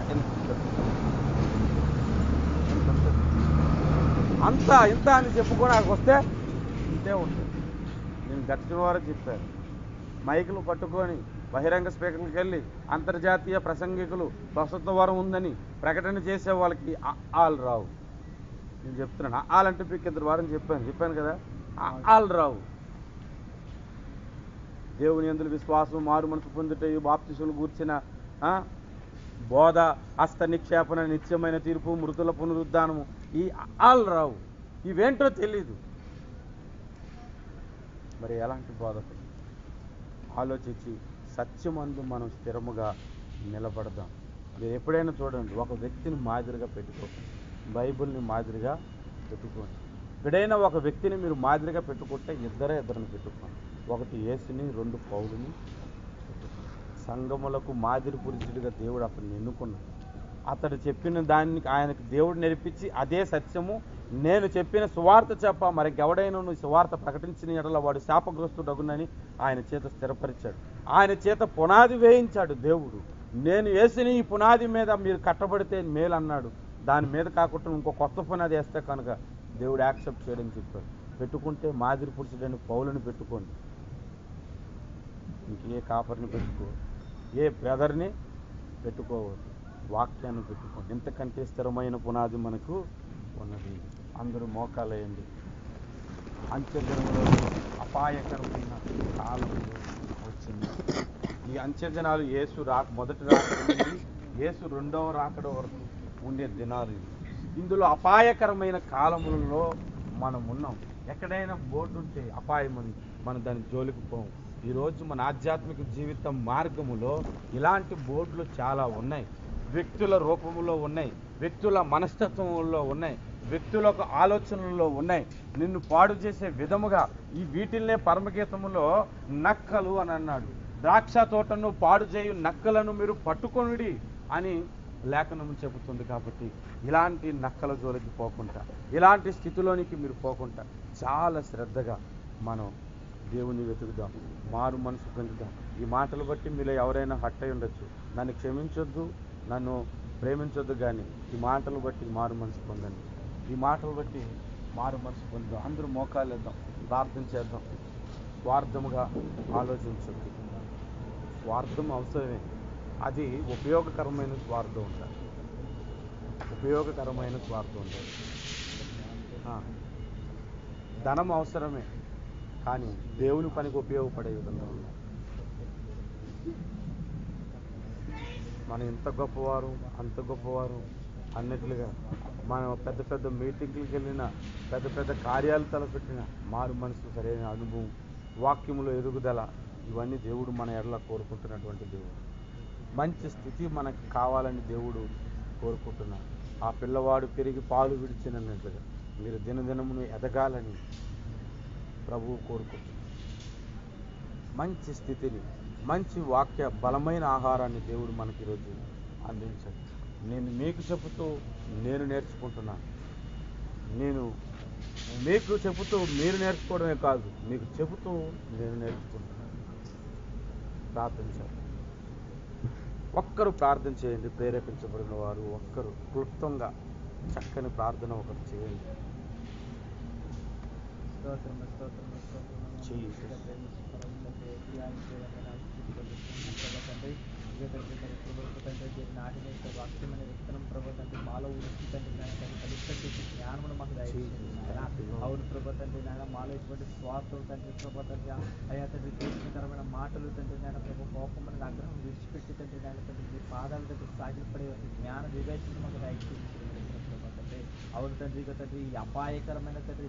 S5: అంత ఇంత అని చెప్పుకొని అక్కడికి వస్తే ఇంతే ఉంటుంది. నేను గడిచిన వారు చెప్పాను, మైకులు పట్టుకొని బహిరంగ స్పీకర్లకు వెళ్ళి అంతర్జాతీయ ప్రసంగికులు ప్రస్తుత వరం ఉందని ప్రకటన చేసే వాళ్ళకి ఆలు రావు. నేను చెప్తున్నాను, ఆలంటే మీకు ఇద్దరు వారని చెప్పాను కదా, ఆలు రావు. దేవుని యందు విశ్వాసం, మారు మనసు పొందుటయు, బాప్తిసములు గూర్చిన బోధ, హస్త నిక్షేపణ, నిత్యమైన తీర్పు, మృతుల పునరుద్ధానము, ఈ ఆలు రావు. ఇవేంటో తెలీదు. మరి ఎలాంటి బోధకులు? ఆలోచించి సత్యమందు మనం స్థిరముగా నిలబడదాం. మీరు ఎప్పుడైనా చూడండి, ఒక వ్యక్తిని మాదిరిగా పెట్టుకోండి, బైబిల్ని మాదిరిగా పెట్టుకోండి. ఎప్పుడైనా ఒక వ్యక్తిని మీరు మాదిరిగా పెట్టుకుంటే ఇద్దరిని పెట్టుకోండి. ఒకటి యేసుని, రెండు పౌలుని పెట్టుకోండి. సంఘములకు మాదిరి పురుషుడిగా దేవుడు అతన్ని ఎన్నుకున్నాడు. అతడు చెప్పిన దాన్ని ఆయనకు దేవుడు నేర్పించి, అదే సత్యము, నేను చెప్పిన సువార్త చెప్ప మరికెవడైనా నువ్వు సువార్త ప్రకటించిన ఎడల వాడు శాపగ్రస్తుడగునని ఆయన చేత స్థిరపరిచాడు. ఆయన చేత పునాది వేయించాడు దేవుడు. నేను యేసుని ఈ పునాది మీద మీరు కట్టబడితే మేలు అన్నాడు. దాని మీద కాకుండా ఇంకో కొత్త పునాది వేస్తే కనుక దేవుడు యాక్సెప్ట్ చేయడని చెప్పాడు. పెట్టుకుంటే మాదిరి పురుషుడని పౌలుని పెట్టుకోండి. ఇంకే కాపరిని పెట్టుకో, ఏ బ్రదర్ని పెట్టుకోవద్దు, వాక్యాన్ని పెట్టుకోండి. ఇంతకంటే స్థిరమైన పునాది మనకు ఉన్నది. అందరూ మోకాలేయండి. అంత్యదినములో అపాయకరమైన కాలంలో వచ్చింది. ఈ అంత్యదినాలు యేసు మొదటి రాకడ నుండి యేసు రెండవ రాకడ వరకు ఉండే దినాలు ఇవి. ఇందులో అపాయకరమైన కాలములలో మనం ఉన్నాం. ఎక్కడైనా బోర్డు ఉంటే అపాయం అని మనం దాని జోలికి పోము. ఈరోజు మన ఆధ్యాత్మిక జీవితం మార్గములో ఇలాంటి బోర్డులు చాలా ఉన్నాయి. వ్యక్తుల రూపంలో ఉన్నాయి, వ్యక్తుల మనస్తత్వంలో ఉన్నాయి, వ్యక్తుల ఆలోచనల్లో ఉన్నాయి. నిన్ను పాడు చేసే విధముగా ఈ వీటిల్నే పరమగీతములో నక్కలు అని అన్నాడు. ద్రాక్ష తోటను పాడు చేయు నక్కలను మీరు పట్టుకొనుడి అని లేఖనం చెబుతుంది. కాబట్టి ఇలాంటి నక్కల జోలికి పోకుండా, ఇలాంటి స్థితిలోనికి మీరు పోకుండా చాలా శ్రద్ధగా మనం దేవుని వెతుకుదాం, మారు మనసు పొందుదాం. ఈ మాటలు బట్టి మీలో ఎవరైనా హట్ అయి ఉండొచ్చు, నన్ను క్షమించొద్దు, నన్ను ప్రేమించొద్దు, కానీ ఈ మాటలు బట్టి మారు మనసు పొందండి. ఈ మాటలు బట్టి మారు మనసు పొందుదాం. అందరూ మోకాలు వేద్దాం, ప్రార్థన చేద్దాం. స్వార్థముగా ఆలోచించొద్దు. స్వార్థం అవసరమే, అది ఉపయోగకరమైన స్వార్థం ఉండాలి. ఉపయోగకరమైన స్వార్థం ఉండాలి. ధనం అవసరమే, కానీ దేవుని పనికి ఉపయోగపడే విధంగా ఉండాలి. మనం ఇంత గొప్పవారు అంత గొప్పవారు అన్నట్లుగా మనం పెద్ద పెద్ద మీటింగ్లకు వెళ్ళిన, పెద్ద పెద్ద కార్యాలు తలపెట్టిన, మారు మనసు, సరైన అనుభవం, వాక్యములో ఎదుగుదల, ఇవన్నీ దేవుడు మన ఎడల కోరుకుంటున్నటువంటి దేవుడు. మంచి స్థితి మనకు కావాలని దేవుడు కోరుకుంటున్నాడు. ఆ పిల్లవాడు పెరిగి పాలు విడిచినట్లుగా మీరు దినదినమును ఎదగాలని ప్రభువు కోరుకుంటున్నాడు. మంచి స్థితిని, మంచి వాక్య బలమైన ఆహారాన్ని దేవుడు మనకి ఈరోజు అందించాడు. నేను మీకు చెబుతూ నేను నేర్చుకుంటున్నాను. నేను మీకు చెబుతూ మీరు నేర్చుకోవడమే కాదు, మీకు చెబుతూ నేను నేర్చుకుంటున్నాను. ప్రార్థించాలి. ఒక్కరు ప్రార్థన చేయండి. ప్రేరేపించబడిన వారు ఒక్కరు క్లుప్తంగా చక్కని ప్రార్థన ఒకరు చేయండి.
S2: వాక్యమైన విత్తనం ప్రభు తండ్రి మాలో ఉనికి తండ్రి జ్ఞానమును మాకు దయచేయండి. అవును ప్రభు తండ్రి నాయన, మాలో ఎటువంటి స్వార్థం తండ్రి ప్రభు తండ్రి అయ్యా తండ్రి దీర్ఘకరమైన మాటలు తండ్రి నాయన ప్రభు కోపమైన ఆగ్రహం విడిచిపెట్టి తండ్రి నాయన తండ్రి మీ పాదాల దగ్గర సాగిపడే జ్ఞాన వివేచన మాకు దయచేయండి ప్రభు తండ్రి. అవును తండ్రి, ఇక తండ్రి ఈ అపాయకరమైన తండ్రి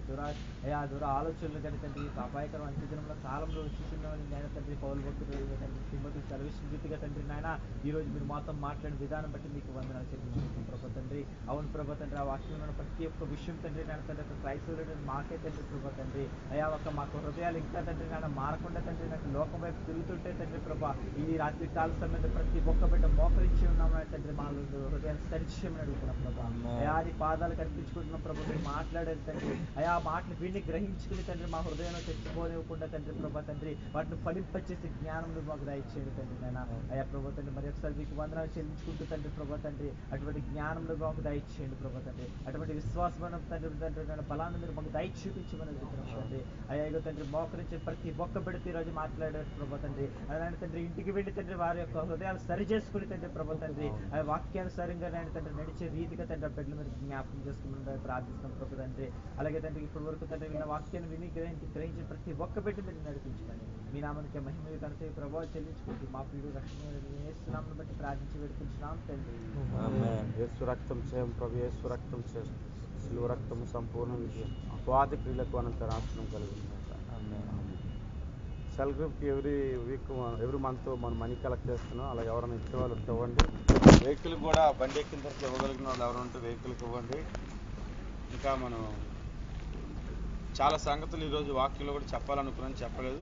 S2: దుర ఆలోచనలు కానీ తండ్రి అపాయకరం అంత్యదినంలో కాలంలో వచ్చేసిందని నాయన తండ్రి పౌలు భక్తుడు తండ్రి తిమోతికి సెలవిచ్చిన రీతిగా తండ్రి నాయన ఈరోజు మీరు మాతో మాట్లాడిన విధానం బట్టి మీకు వందనాలు చెల్లించుకుంటున్నాం ప్రభు తండ్రి. అవును ప్రభా తండ్రి, ఆ వాక్యంలో ఉన్న ప్రతి ఒక్క విషయం తండ్రి నాన్న తండ్రి క్రైస్తవులు మాకే తండ్రి ప్రభా తండ్రి అయా ఒక మాకు హృదయాలు ఇంకా తండ్రి నాన్న మారకుండా తండ్రి నాకు లోకం వైపు తిరుగుతుంటే తండ్రి ప్రభా ఈ రాత్రి కాల సమయంలో ప్రతి ఒక్క బిడ్డ మోకరించి ఉన్నాం తండ్రి మా హృదయాన్ని సరిచేయమని అడుగుతున్నాం ప్రభా. అయా నీ పాదాలు కనిపించుకుంటున్నాం ప్రభా, మీరు మాట్లాడారు తండ్రి. అయా మాటలు విని గ్రహించుకుని తండ్రి మా హృదయంలో తెచ్చుకోనివ్వకుండా తండ్రి ప్రభా తండ్రి వాటిని ఫలింపచేసే జ్ఞానం మాకు దయచేయండి తండ్రి నాయన. అయా ప్రభా తండ్రి మరి ఒకసారి మీకు వందనాలు చెల్లించుకుంటూ తండ్రి ప్రభా తండ్రి అటువంటి జ్ఞానంలో మాకు దయచేయండి ప్రభా తండ్రి, అటువంటి విశ్వాసమైన తండ్రి తండ్రి నాయన బలాన్ని మీరు మాకు దయ చూపించమని అడుగుతున్నాం తండ్రి. అయ్యా ఇగో తండ్రి మోకరించి ప్రతి ఒక్క బిడ్డతో ఈరోజు మాట్లాడారు ప్రభా తండ్రి. అలాంటి తండ్రి ఇంటికి వెళ్ళి తండ్రి వారి యొక్క హృదయాలు సరి చేసుకుని తండ్రి ప్రభా తండ్రి ఆ వాక్యానుసారంగా నేను తండ్రి నడిచే రీతిగా తండ్రి ఆ బిడ్డలు మీరు జ్ఞాపకం చేసుకుని ప్రార్థిస్తున్నాం ప్రభా తండ్రి. అలాగే తండ్రి ఇప్పటి వరకు తండ్రి విన్న వాక్యాన్ని విని గ్రహించిన ప్రతి ఒక్క బిడ్డ మీరు నడిపించమని మీ నామానికి మహిమ ఘనత ప్రభావం చెల్లించుకుంటూ మా ప్రియుడు రక్షణ యేసునామమును బట్టి ప్రార్థించి వేడుకుంటున్నాం తండ్రి.
S1: యేసు రక్తం చేయం ప్రభు, యేసు రక్తం చేయం, శిలువ రక్తం సంపూర్ణ విజయం, అపవాది క్రియలకు అనంత నాశనం కలిగింది. సెల్ గ్రూప్కి ఎవ్రీ మంత్ మనం మనీ కలెక్ట్ చేస్తున్నాం. అలా ఎవరైనా ఇచ్చేవాళ్ళు ఉంటే ఇవ్వండి. వెహికల్ కూడా బండి ఎక్కిన తర్వాత ఇవ్వగలిగిన వాళ్ళు ఎవరైనా ఉంటే వెహికల్కి ఇవ్వండి. ఇంకా మనం చాలా సంగతులు ఈరోజు వాక్యంలో కూడా చెప్పాలనుకున్నాను, చెప్పలేదు.